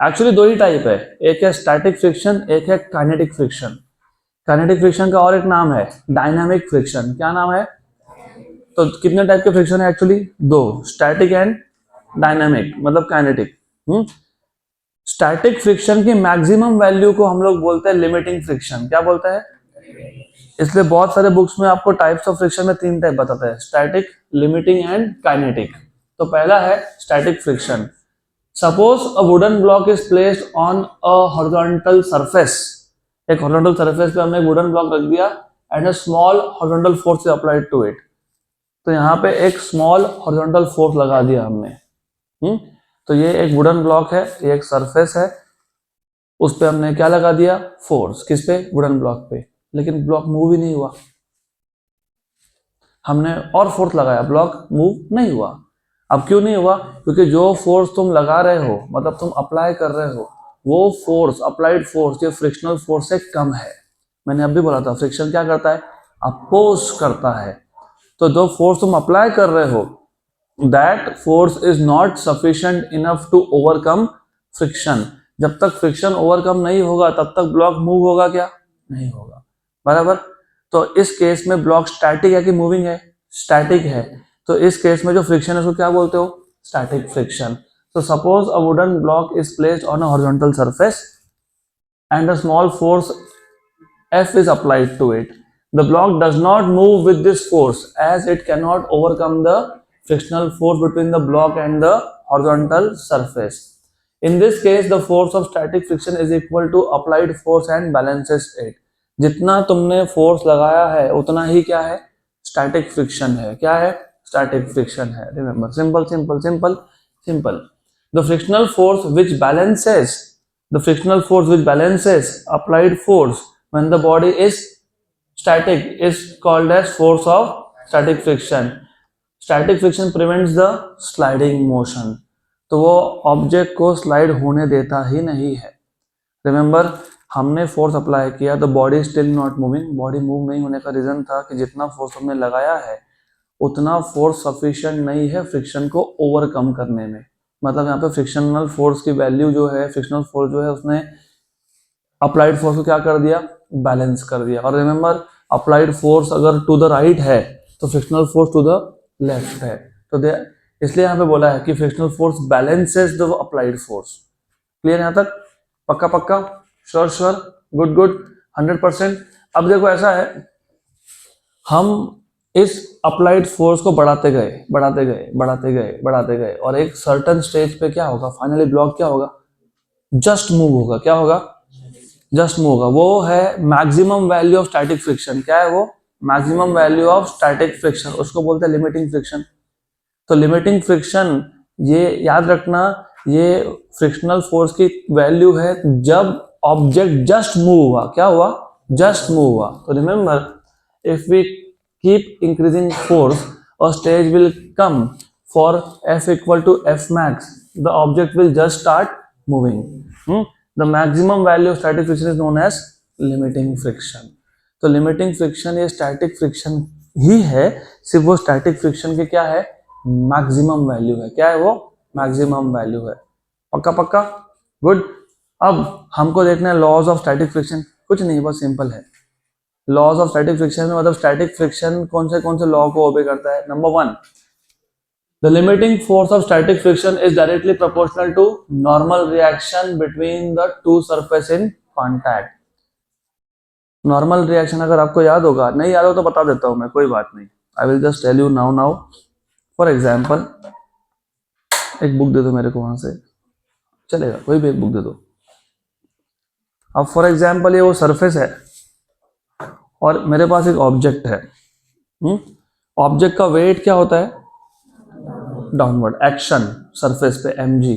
Actually 2 ही टाइप है, एक है static friction, एक है kinetic friction. Kinetic friction का और एक नाम है dynamic friction. क्या नाम है? तो कितने टाइप के फ्रिक्शन है एक्चुअली? 2, स्टैटिक एंड डायनामिक, मतलब काइनेटिक। स्टैटिक फ्रिक्शन की मैक्सिमम वैल्यू को हम लोग बोलते हैं लिमिटिंग फ्रिक्शन। क्या बोलते हैं? इसलिए बहुत सारे बुक्स में आपको टाइप्स ऑफ फ्रिक्शन में 3 टाइप बताते हैं, स्टैटिक, लिमिटिंग एंड काइनेटिक। तो पहला है static friction. Suppose a wooden block is placed on a horizontal surface, एक हॉरिजॉन्टल सरफेस पे हमने एक वुडन ब्लॉक रख दिया and a small horizontal force is applied to it. तो यहाँ पे एक स्मॉल हॉरिजॉन्टल फोर्स लगा दिया हमने। तो ये एक वुडन ब्लॉक है, ये एक सरफेस है, उस पे हमने क्या लगा दिया? फोर्स। किस पे? वुडन ब्लॉक पे। लेकिन ब्लॉक मूव ही नहीं हुआ, हमने और फोर्स लगाया, ब्लॉक मूव नहीं हुआ। अब क्यों नहीं हुआ? क्योंकि जो फोर्स तुम लगा रहे हो, मतलब तुम अप्लाई कर रहे हो, वो फोर्स, अप्लाइड फोर्स, ये फ्रिक्शनल फोर्स से कम है। मैंने अभी बोला था फ्रिक्शन क्या करता है? अपोज करता है। तो जो फोर्स तुम अप्लाई कर रहे हो, that force is not sufficient enough to overcome friction. जब तक फ्रिक्शन ओवरकम नहीं होगा तब तक ब्लॉक मूव होगा क्या? नहीं होगा, बराबर। तो इस केस में ब्लॉक स्टैटिक है कि मूविंग है? स्टैटिक है। तो इस केस में जो फ्रिक्शन है उसको क्या बोलते हो? Static friction. So suppose a wooden block is placed on a horizontal surface and a small force F is applied to it. The block does not move with this force as it cannot overcome the frictional force between the block and the horizontal surface. In this case, the force of static friction is equal to applied force and balances it. जितना तुमने force लगाया है उतना ही क्या है? Static friction है। क्या है? स्टैटिक फ्रिक्शन है। Remember, simple. The frictional force which balances applied force when the body is static is called as force of static friction. Static friction prevents the sliding motion. तो वो object को slide होने देता ही नहीं है। Remember, हमने force apply किया तो body still not moving. Body move नहीं होने का रीजन था कि जितना फोर्स हमने लगाया है उतना फोर्स सफिशिएंट नहीं है फ्रिक्शन को ओवरकम करने में। मतलब यहाँ पे फ्रिक्शनल फोर्स की वैल्यू जो है, फ्रिक्शनल फोर्स जो है, उसने अप्लाइड फोर्स को क्या कर दिया? बैलेंस कर दिया। और रिमेंबर अप्लाइड फोर्स अगर टू द राइट है तो frictional force to the left है, तो इसलिए यहाँ पे बोला है कि frictional force balances the applied force. Clear यहाँ तक? पक्का पक्का, श्योर श्योर, गुड गुड, 100%। अब देखो ऐसा है, हम इस अप्लाइड फोर्स को बढ़ाते गए बढ़ाते गए बढ़ाते गए बढ़ाते गए और एक सर्टन स्टेज पे क्या होगा, फाइनली ब्लॉक क्या होगा, जस्ट मूव होगा। क्या होगा? जस्ट मूव होगा। वो है maximum value of static friction. क्या है वो? Maximum value of static friction, उसको बोलते हैं लिमिटिंग फ्रिक्शन। तो लिमिटिंग फ्रिक्शन, ये याद रखना, ये फ्रिक्शनल फोर्स की वैल्यू है जब ऑब्जेक्ट जस्ट मूव हुआ। क्या हुआ? जस्ट मूव हुआ। तो remember, if we keep increasing force, a stage will come for F equal to F max, the object will just start moving. The maximum value of static friction is known as limiting friction. तो limiting friction ये static friction ही है, सिर्फ वो static friction के क्या है, maximum value है। क्या है वो? maximum value है। पक्का पक्का, गुड। अब हमको देखना है लॉज ऑफ स्टैटिक फ्रिक्शन। कुछ नहीं, बहुत सिंपल है। लॉज ऑफ स्टैटिक फ्रिक्शन में मतलब स्टैटिक फ्रिक्शन कौन से लॉ को ओबे करता है? Number 1, the limiting force of static friction is directly proportional to normal reaction between the two surface in contact. Normal reaction अगर आपको याद होगा, नहीं याद हो तो बता देता हूं मैं, कोई बात नहीं। I will just tell you now. For example, एक बुक दे दो मेरे को, वहां से चलेगा, कोई भी एक बुक दे दो। अब फॉर एग्जाम्पल ये वो सरफेस है और मेरे पास एक ऑब्जेक्ट है। ऑब्जेक्ट का वेट क्या होता है? डाउनवर्ड एक्शन सरफेस पे mg,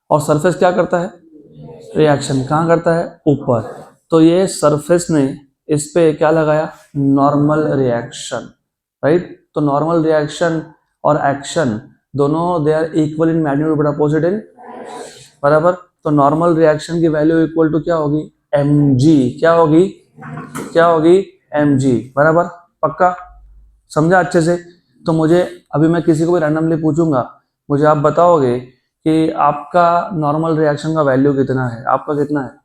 और सरफेस क्या करता है? रिएक्शन कहाँ करता है? ऊपर। तो ये सरफेस ने इस पे क्या लगाया? Normal reaction, right. तो नॉर्मल रिएक्शन और एक्शन दोनों they are equal in magnitude but opposite in, बराबर। तो नॉर्मल रिएक्शन की वैल्यू इक्वल टू क्या होगी? mg। क्या होगी? क्या होगी? mg, बराबर। पक्का समझा अच्छे से? तो मुझे अभी, मैं किसी को भी रैंडमली पूछूंगा, मुझे आप बताओगे कि आपका नॉर्मल रिएक्शन का वैल्यू कितना है? आपका कितना है?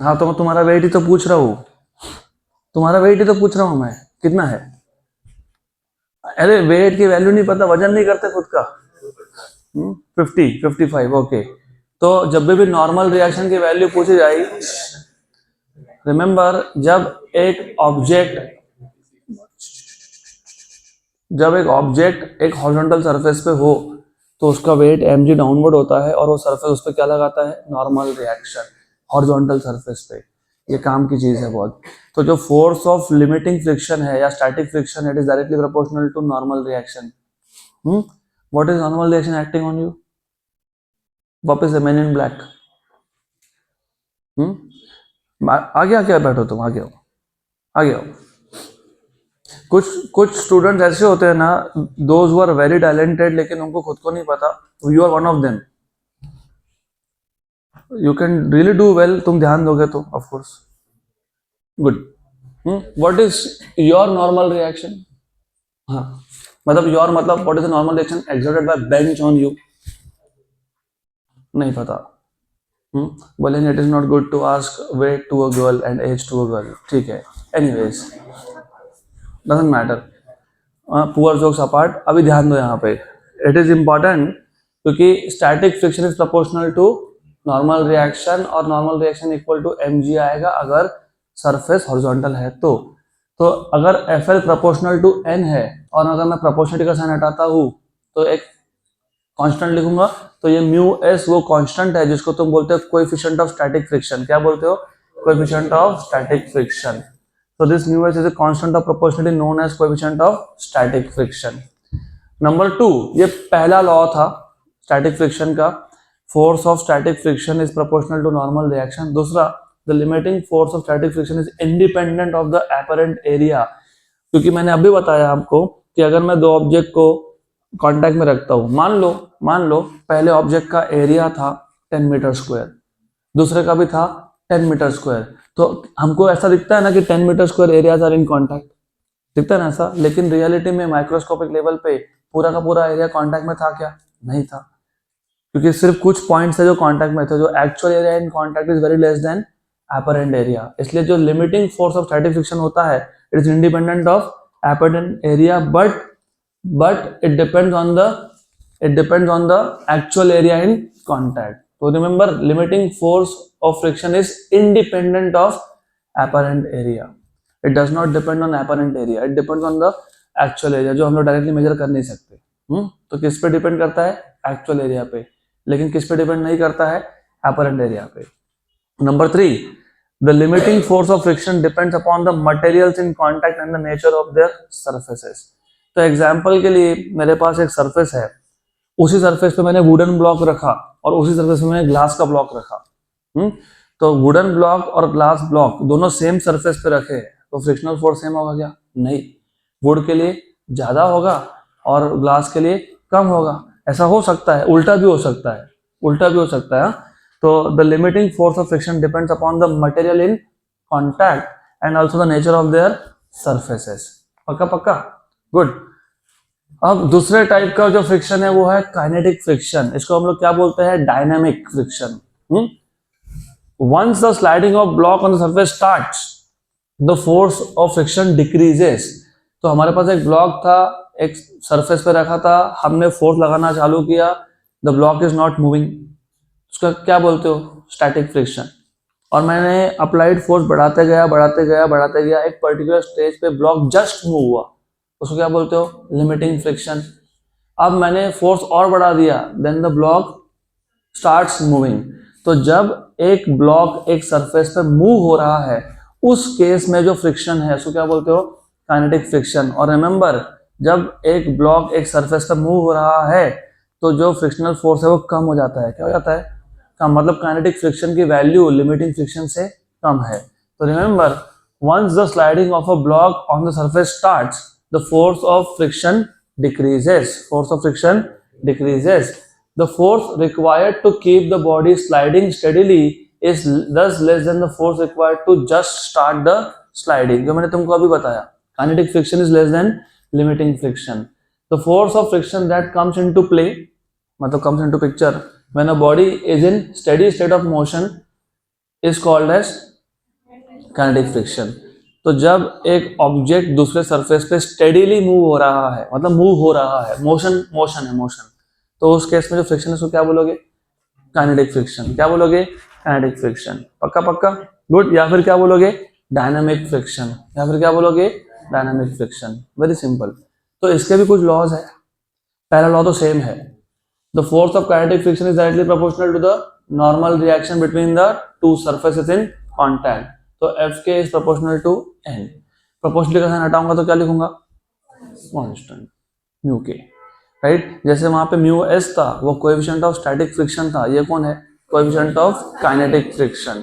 हाँ, तो मैं तुम्हारा वेट ही तो पूछ रहा हूँ, तुम्हारा वेट ही तो पूछ रहा हूँ मैं, कितना है? अरे वेट की वैल्यू नहीं पता, वजन नहीं करते खुद का। 50, 55, ओके। तो जब भी नॉर्मल रिएक्शन की वैल्यू पूछी जाएगी, रिमेंबर, जब एक ऑब्जेक्ट एक हॉरिजॉन्टल सरफेस पे हो तो उसका वेट mg डाउनवर्ड होता है और वो सरफेस उस पर क्या लगाता है? नॉर्मल रिएक्शन हॉरिजॉन्टल सरफेस पे। ये काम की चीज है बहुत। तो जो फोर्स ऑफ लिमिटिंग फ्रिक्शन है या static friction, it is directly proportional to normal reaction. What is normal reaction acting on you? वापस से मैन इन ब्लैक। आगे आके बैठो तुम, आगे आओ, आगे आओ। कुछ स्टूडेंट्स ऐसे होते हैं ना, those who are very talented, लेकिन उनको खुद को नहीं पता। You are one of them. You can really do well, तुम ध्यान दोगे तो, of course. Good. What is your normal reaction? हाँ, मतलब योर मतलब what is the normal reaction exerted by bench on you? नहीं पता। बोलेंगे it is not good to ask weight to a girl and age to a girl. ठीक है, anyways, doesn't matter. Poor jokes apart, अभी ध्यान दो यहाँ पे, इट इज इंपॉर्टेंट, क्योंकि static friction is proportional to normal reaction और normal reaction equal to mg आएगा अगर सरफेस हॉरिजॉन्टल है। तो अगर FL प्रोपोर्शनल टू n है और अगर मैं प्रोपोर्शनलिटी का साइन हटाता हूँ तो एक कांस्टेंट लिखूंगा, तो ये म्यू एस वो कांस्टेंट है जिसको तुम बोलते हो कोएफिशिएंट ऑफ स्टैटिक फ्रिक्शन। क्या बोलते हो? Coefficient of static friction. So this mu s is a constant of proportionality known as coefficient of static friction. Number 2, ये पहला लॉ था स्टैटिक फ्रिक्शन का, force of static friction is proportional to normal reaction. दूसरा, the limiting force of static friction is independent of the apparent area. क्योंकि मैंने अभी बताया आपको कि अगर मैं दो ऑब्जेक्ट को कॉन्टैक्ट में रखता हूँ, मान लो पहले ऑब्जेक्ट का एरिया था 10 मीटर स्क्वायर, दूसरे का भी था 10 मीटर स्क्वायर, तो हमको ऐसा दिखता है ना कि 10 meter square areas are in contact, दिखता है ना ऐसा। लेकिन रियलिटी में माइक्रोस्कोपिक लेवल पे पूरा का पूरा एरिया कॉन्टैक्ट में था क्या? नहीं था। क्योंकि सिर्फ कुछ पॉइंट्स है जो कांटेक्ट में थे, जो actual area in contact is very less than apparent area, इसलिए जो limiting force of static friction होता है it is independent of apparent area, but it depends on the actual area in contact. So remember, limiting force of friction is independent of apparent area. It does not depend on apparent area. It depends on the actual area, जो हम लोग directly measure कर नहीं सकते. तो किस पे depend करता है? एक्चुअल एरिया पे. लेकिन किस पे डिपेंड नहीं करता है? अपरेंट एरिया पे. Number 3, the limiting force of friction depends upon the materials in contact and the nature of their surfaces. तो एग्जाम्पल के लिए मेरे पास एक सरफेस है, उसी सरफेस पे मैंने वुडन ब्लॉक रखा और उसी सरफेस पे मैंने ग्लास का ब्लॉक रखा. तो वुडन ब्लॉक और ग्लास ब्लॉक दोनों सेम सरफेस पे रखे हैं, तो फ्रिक्शनल फोर्स सेम होगा क्या? नहीं. वुड के लिए ज्यादा होगा और ग्लास के लिए कम होगा. ऐसा हो सकता है, उल्टा भी हो सकता है, उल्टा भी हो सकता है. तो the limiting force of friction depends upon the material in contact and also the nature of their surfaces. पक्का पक्का, गुड. अब दूसरे टाइप का जो फ्रिक्शन है वो है काइनेटिक फ्रिक्शन. इसको हम लोग क्या बोलते हैं? Dynamic friction. Once the sliding of block on the surface starts, the force of friction decreases. तो हमारे पास एक ब्लॉक था, एक सरफेस पे रखा था, हमने फोर्स लगाना चालू किया, the block is not moving, उसका क्या बोलते हो? Static friction. और मैंने अप्लाइड फोर्स बढ़ाते गया, एक पर्टिकुलर स्टेज पे ब्लॉक जस्ट मूव हुआ, उसको क्या बोलते हो? Limiting friction. अब मैंने फोर्स और बढ़ा दिया, then the block starts moving. तो जब एक ब्लॉक एक सरफेस पे मूव हो रहा है, उस केस में जो फ्रिक्शन है उसको क्या बोलते हो? Kinetic friction. और रिमेंबर, जब एक ब्लॉक एक सरफेस पे मूव हो रहा है तो जो फ्रिक्शनल फोर्स है वो कम हो जाता है. क्या हो जाता है? कम. मतलब काइनेटिक फ्रिक्शन की वैल्यू लिमिटिंग फ्रिक्शन से कम है. तो remember, once the sliding of a block on the surface starts, the force of friction decreases. The force required to keep the body sliding steadily is thus less than the force required to just start the sliding. जो मैंने तुमको अभी बताया, kinetic friction is less than limiting friction. The force of friction that comes into play, मतलब comes into picture when a body is in steady state of motion is called as kinetic friction. तो जब एक object दूसरे surface पे steadily move हो रहा है, मतलब मूव हो रहा है, मोशन है, तो उस केस में जो फ्रिक्शन है उसको क्या बोलोगे? Kinetic friction. क्या बोलोगे? Kinetic friction. पक्का पक्का, गुड. या फिर क्या बोलोगे? Dynamic friction. Dynamic friction. Very simple. तो इसके भी कुछ लॉज है. पहला लॉ तो सेम है, the force of kinetic friction is directly proportional to the normal reaction between the two surfaces in contact. तो Fk is proportional to N. Proportionally का साइन हटाऊंगा तो क्या लिखूंगा? Constant mu K. राइट. जैसे वहां पे म्यू एस था, वो कोएफिशिएंट ऑफ स्टैटिक फ्रिक्शन था. ये कौन है? Coefficient of kinetic friction.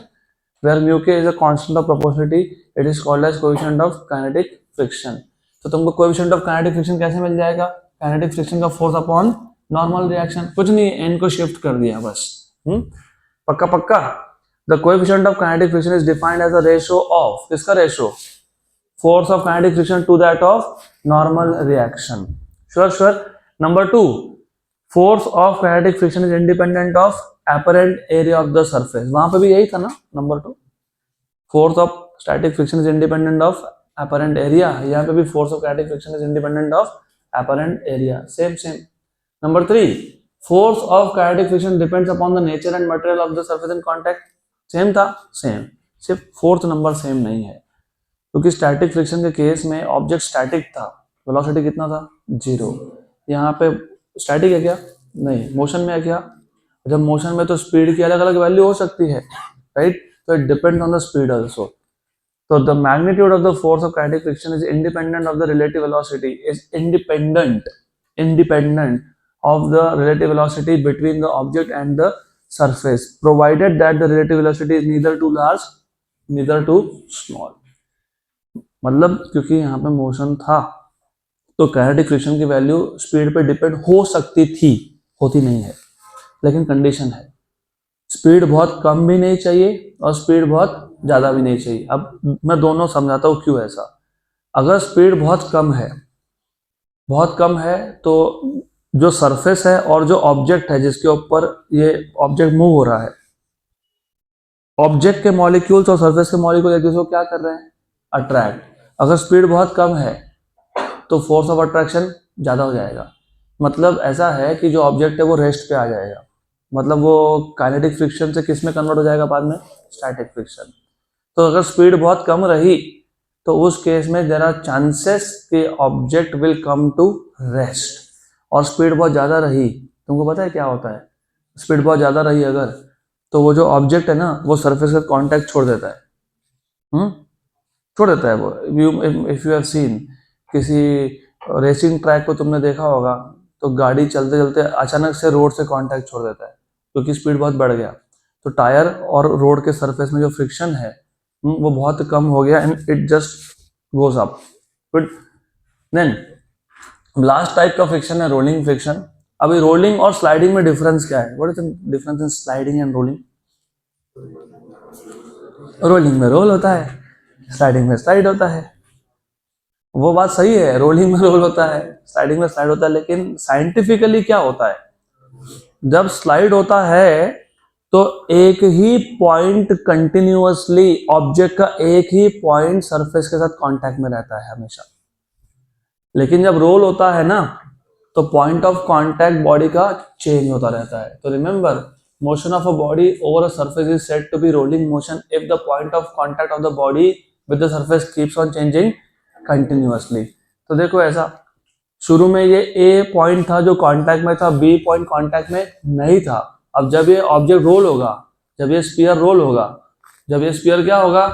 Where mu k is a constant of proportionality, it is called as coefficient of kinetic friction. तो तुमको कोएफिशिएंट ऑफ काइनेटिक फ्रिक्शन कैसे मिल जाएगा? काइनेटिक फ्रिक्शन का फोर्स अपॉन नॉर्मल रिएक्शन. कुछ नहीं, N को shift कर दिया बस. पक्का पक्का. The coefficient of kinetic friction is defined as a ratio of, किसका ratio? Force of kinetic friction to that of normal reaction. Sure. Number 2, force of kinetic friction is independent of apparent area of the surface. वहां पे भी यही था ना, number 2. Force of static friction is independent of apparent area. यहाँ पे भी force of kinetic friction is independent of apparent area. Same. Number 3, force of kinetic friction depends upon the nature and material of the surface in contact. Same था, same. सिर्फ fourth number same नहीं है, क्योंकि static friction के case में object static था, velocity कितना था? 0. यहाँ पे स्टैटिक है क्या? नहीं. मोशन में है क्या? जब मोशन में तो स्पीड की अलग अलग वैल्यू हो सकती है, राइट. तो it depends on the speed also. तो the magnitude of the force of kinetic friction is independent of the relative velocity, is independent of the relative velocity between the object and the surface, provided that the relative velocity is neither too large neither too small. मतलब क्योंकि यहाँ पे motion था तो kinetic friction की value speed पे depend हो सकती थी, होती नहीं है, लेकिन कंडीशन है स्पीड बहुत कम भी नहीं चाहिए और स्पीड बहुत ज्यादा भी नहीं चाहिए. अब मैं दोनों समझाता हूँ क्यों ऐसा. अगर स्पीड बहुत कम है तो जो सरफेस है और जो ऑब्जेक्ट है जिसके ऊपर ये ऑब्जेक्ट मूव हो रहा है, ऑब्जेक्ट के मॉलिक्यूल्स और सरफेस के मॉलिक्यूल एक दूसरे को क्या कर रहे हैं, अट्रैक्ट। अगर स्पीड बहुत कम है तो फोर्स ऑफ अट्रैक्शन ज़्यादा हो जाएगा। मतलब ऐसा है कि जो ऑब्जेक्ट है वो रेस्ट पे आ जाएगा, मतलब वो काइनेटिक फ्रिक्शन से किस में कन्वर्ट हो जाएगा बाद में, स्टैटिक फ्रिक्शन। तो अगर स्पीड बहुत कम रही तो उस केस में देयर आर चांसेस कि object will come to rest. और स्पीड बहुत ज़्यादा रही, तुमको पता है क्या होता है, स्पीड बहुत ज़्यादा रही अगर, तो वो जो ऑब्जेक्ट है ना वो सरफेस का कांटेक्ट छोड़ देता है। छोड़ देता है वो। इफ यू हैव सीन किसी रेसिंग ट्रैक को तुमने देखा होगा, तो गाड़ी चलते चलते अचानक से रोड से कांटेक्ट छोड़ देता है क्योंकि स्पीड बहुत बढ़ गया। तो टायर और रोड के सरफेस में जो फ्रिक्शन है वो बहुत कम हो गया and it just goes up. Good. Then last type का फ्रिक्शन है रोलिंग फ्रिक्शन। अभी रोलिंग और स्लाइडिंग में डिफरेंस क्या है? What is the difference in sliding and rolling? Rolling में रोल होता है, स्लाइडिंग में स्लाइड होता है। वो बात सही है, रोलिंग में रोल होता है, स्लाइडिंग में स्लाइड होता है, लेकिन साइंटिफिकली क्या होता है, जब स्लाइड होता है तो एक ही पॉइंट कंटिन्यूअसली, ऑब्जेक्ट का एक ही पॉइंट सरफेस के साथ कांटेक्ट में रहता है हमेशा। लेकिन जब रोल होता है ना तो पॉइंट ऑफ कांटेक्ट बॉडी का चेंज होता रहता है। तो remember, motion of a body over a surface is said to be rolling motion if the point of contact of the body with the surface keeps on changing continuously. तो देखो ऐसा, शुरू में ये ए पॉइंट था जो कांटेक्ट में था, बी पॉइंट कांटेक्ट में नहीं था। अब जब ये ऑब्जेक्ट रोल होगा, जब ये स्फीयर रोल होगा, जब ये स्फीयर क्या होगा,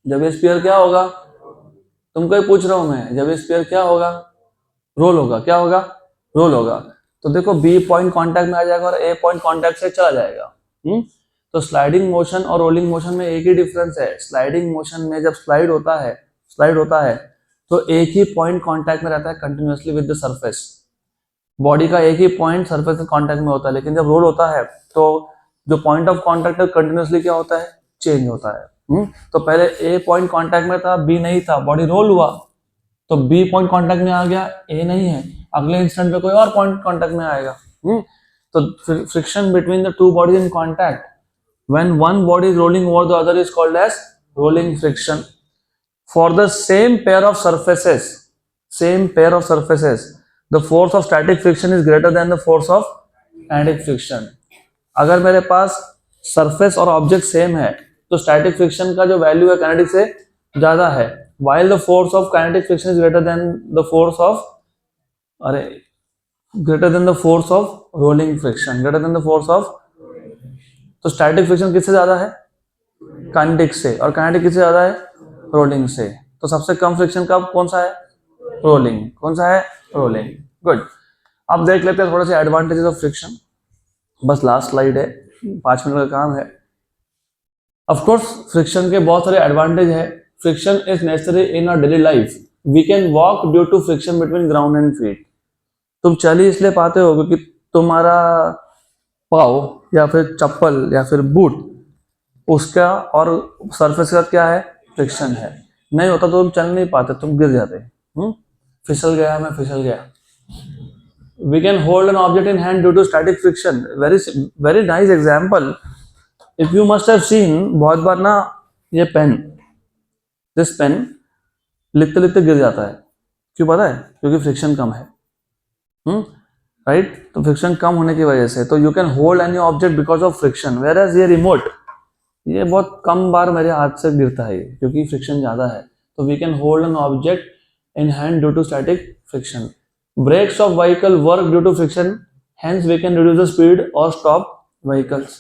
जब ये स्फीयर क्या होगा, तुमको ही पूछ रहा हूं मैं, जब ये स्फीयर क्या होगा, रोल होगा। क्या होगा? रोल होगा। तो देखो बी पॉइंट कांटेक्ट में आ जाएगा और ए पॉइंट कांटेक्ट से चला जाएगा। तो स्लाइडिंग मोशन और रोलिंग मोशन में एक ही डिफरेंस है। स्लाइडिंग मोशन में जब स्लाइड होता है तो एक ही पॉइंट कांटेक्ट में रहता है continuously with the surface, body का एक ही पॉइंट सरफेस के कांटेक्ट में होता है। लेकिन जब रोल होता है तो जो पॉइंट ऑफ कांटेक्ट है कंटिन्यूअसली क्या होता है, चेंज होता है। तो पहले ए पॉइंट कांटेक्ट में था, बी नहीं था, बॉडी रोल हुआ तो बी पॉइंट कांटेक्ट में आ गया, ए नहीं है, अगले इंस्टेंट पे कोई और पॉइंट कांटेक्ट में आएगा। तो friction between the two bodies in contact when one body is rolling over the other is called as rolling friction. For the same pair of surfaces, the force of static friction is greater than the force of kinetic friction. अगर मेरे पास surface और object same है तो static friction का जो value है kinetic से ज्यादा है, while the force of kinetic friction is greater than the force of rolling friction, तो स्टैटिक फ्रिक्शन किससे ज्यादा है, काइनेटिक से, और काइनेटिक किससे ज्यादा है, रोलिंग से। तो सबसे कम फ्रिक्शन कब कौन सा है, रोलिंग। कौन सा है, रोलिंग। गुड। अब देख लेते हैं थोड़े से एडवांटेजेस ऑफ फ्रिक्शन। बस लास्ट स्लाइड है, 5 मिनट का काम है। ऑफ कोर्स फ्रिक्शन के बहुत सारे एडवांटेज है। Friction is necessary in our daily life. We can walk due to friction between ground and feet. तुम चल ही इसलिए पाते हो क्योंकि तुम्हारा पाँव या फिर चप्पल या फिर बूट, उसका और सरफेस का क्या है, फ्रिक्शन है। नहीं होता तो तुम चल नहीं पाते, तुम गिर जाते। फिसल गया, मैं फिसल गया। We can hold an object in hand due to static friction. Very nice example. If you must have seen, बहुत बार ना ये दिस पेन लिखते लिखते गिर जाता है। क्यों पता है? क्योंकि फ्रिक्शन कम है। राइट? तो फ्रिक्शन कम होने की वजह से तो you can hold any object because of friction. Whereas ये रिमोट, ये बहुत कम बार मेरे हाथ से गिरता है क्योंकि फ्रिक्शन ज्यादा है। तो we can hold an object in hand due to static friction. Brakes of vehicle work due to friction, hence we can reduce the speed or stop vehicles.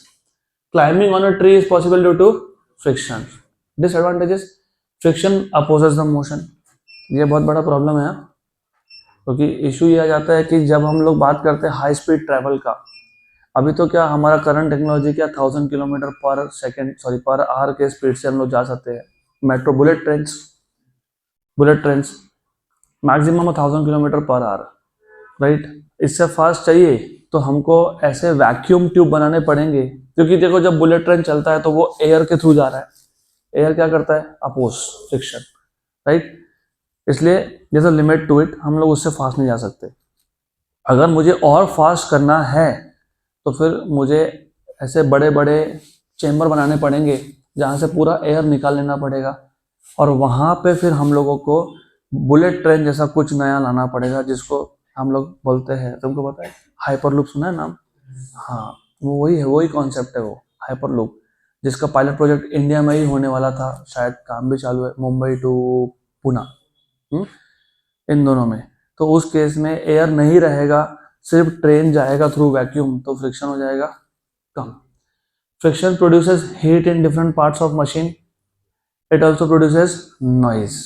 Climbing on a tree is possible due to friction. Disadvantages: friction opposes the motion. ये बहुत बड़ा problem है क्योंकि issue ये आ जाता है कि जब हम लोग बात करते हैं हाई स्पीड ट्रैवल का, अभी तो क्या हमारा करंट टेक्नोलॉजी क्या 1000 किलोमीटर पर आवर के स्पीड से हम लोग जा सकते हैं। Metro bullet trains maximum 1000 kilometre per hour, right. इससे फास्ट चाहिए तो हमको ऐसे वैक्यूम ट्यूब बनाने पड़ेंगे क्योंकि देखो जब बुलेट ट्रेन चलता है तो वो एयर के थ्रू जा रहा है। एयर क्या करता है, अपोज फ्रिक्शन, राइट। इसलिए जैसे लिमिट टू इट, हम लोग उससे फास्ट नहीं जा सकते। अगर मुझे और फास्ट करना है तो फिर मुझे ऐसे बड़े बड़े चेम्बर बनाने पड़ेंगे जहाँ से पूरा एयर निकाल लेना पड़ेगा, और वहाँ पे फिर हम लोगों को बुलेट ट्रेन जैसा कुछ नया लाना पड़ेगा जिसको हम लोग बोलते हैं, तुमको पता है हाइपरलूप, सुना है नाम? हाँ, वो वही है, वही कॉन्सेप्ट है वो हाइपरलूप, जिसका पायलट प्रोजेक्ट इंडिया में ही होने वाला था, शायद काम भी चालू है, मुंबई टू पुणे, इन दोनों में। तो उस केस में एयर नहीं रहेगा, सिर्फ ट्रेन जाएगा थ्रू वैक्यूम, तो फ्रिक्शन हो जाएगा कम। Friction produces heat in different parts of machine, it also produces noise.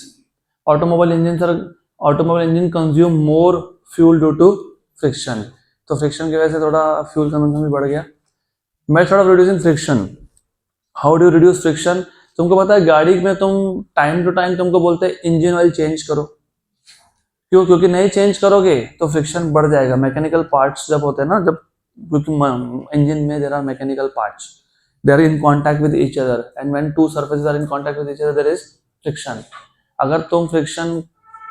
Automobile engine consume more fuel due to friction, तो फ्रिक्शन की वजह से थोड़ा फ्यूल कंजम्पशन भी बढ़ गया। Method of reducing friction, how do reduce friction? तुमको पता है गाड़ी में तुम टाइम टू टाइम तुमको बोलते हैं इंजन ऑयल चेंज करो, क्यों? क्योंकि नहीं चेंज करोगे तो फ्रिक्शन बढ़ जाएगा। मैकेनिकल पार्ट्स जब होते हैं ना, जब क्योंकि इंजन में there are mechanical parts, they are in contact with each other, and when two surfaces are in contact with each other there is friction. अगर तुम फ्रिक्शन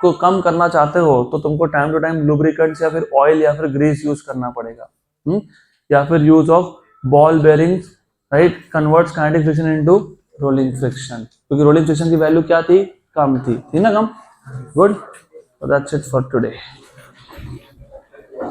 को कम करना चाहते हो तो तुमको टाइम टू टाइम लुब्रिकेंट्स या फिर ऑयल या फिर ग्रीस यूज करना पड़ेगा, या फिर use of ball bearings, right, converts kinetic friction into rolling friction, क्योंकि रोलिंग फ्रिक्शन की वैल्यू क्या थी? कम थी ना, कम। Good, so that's it for today.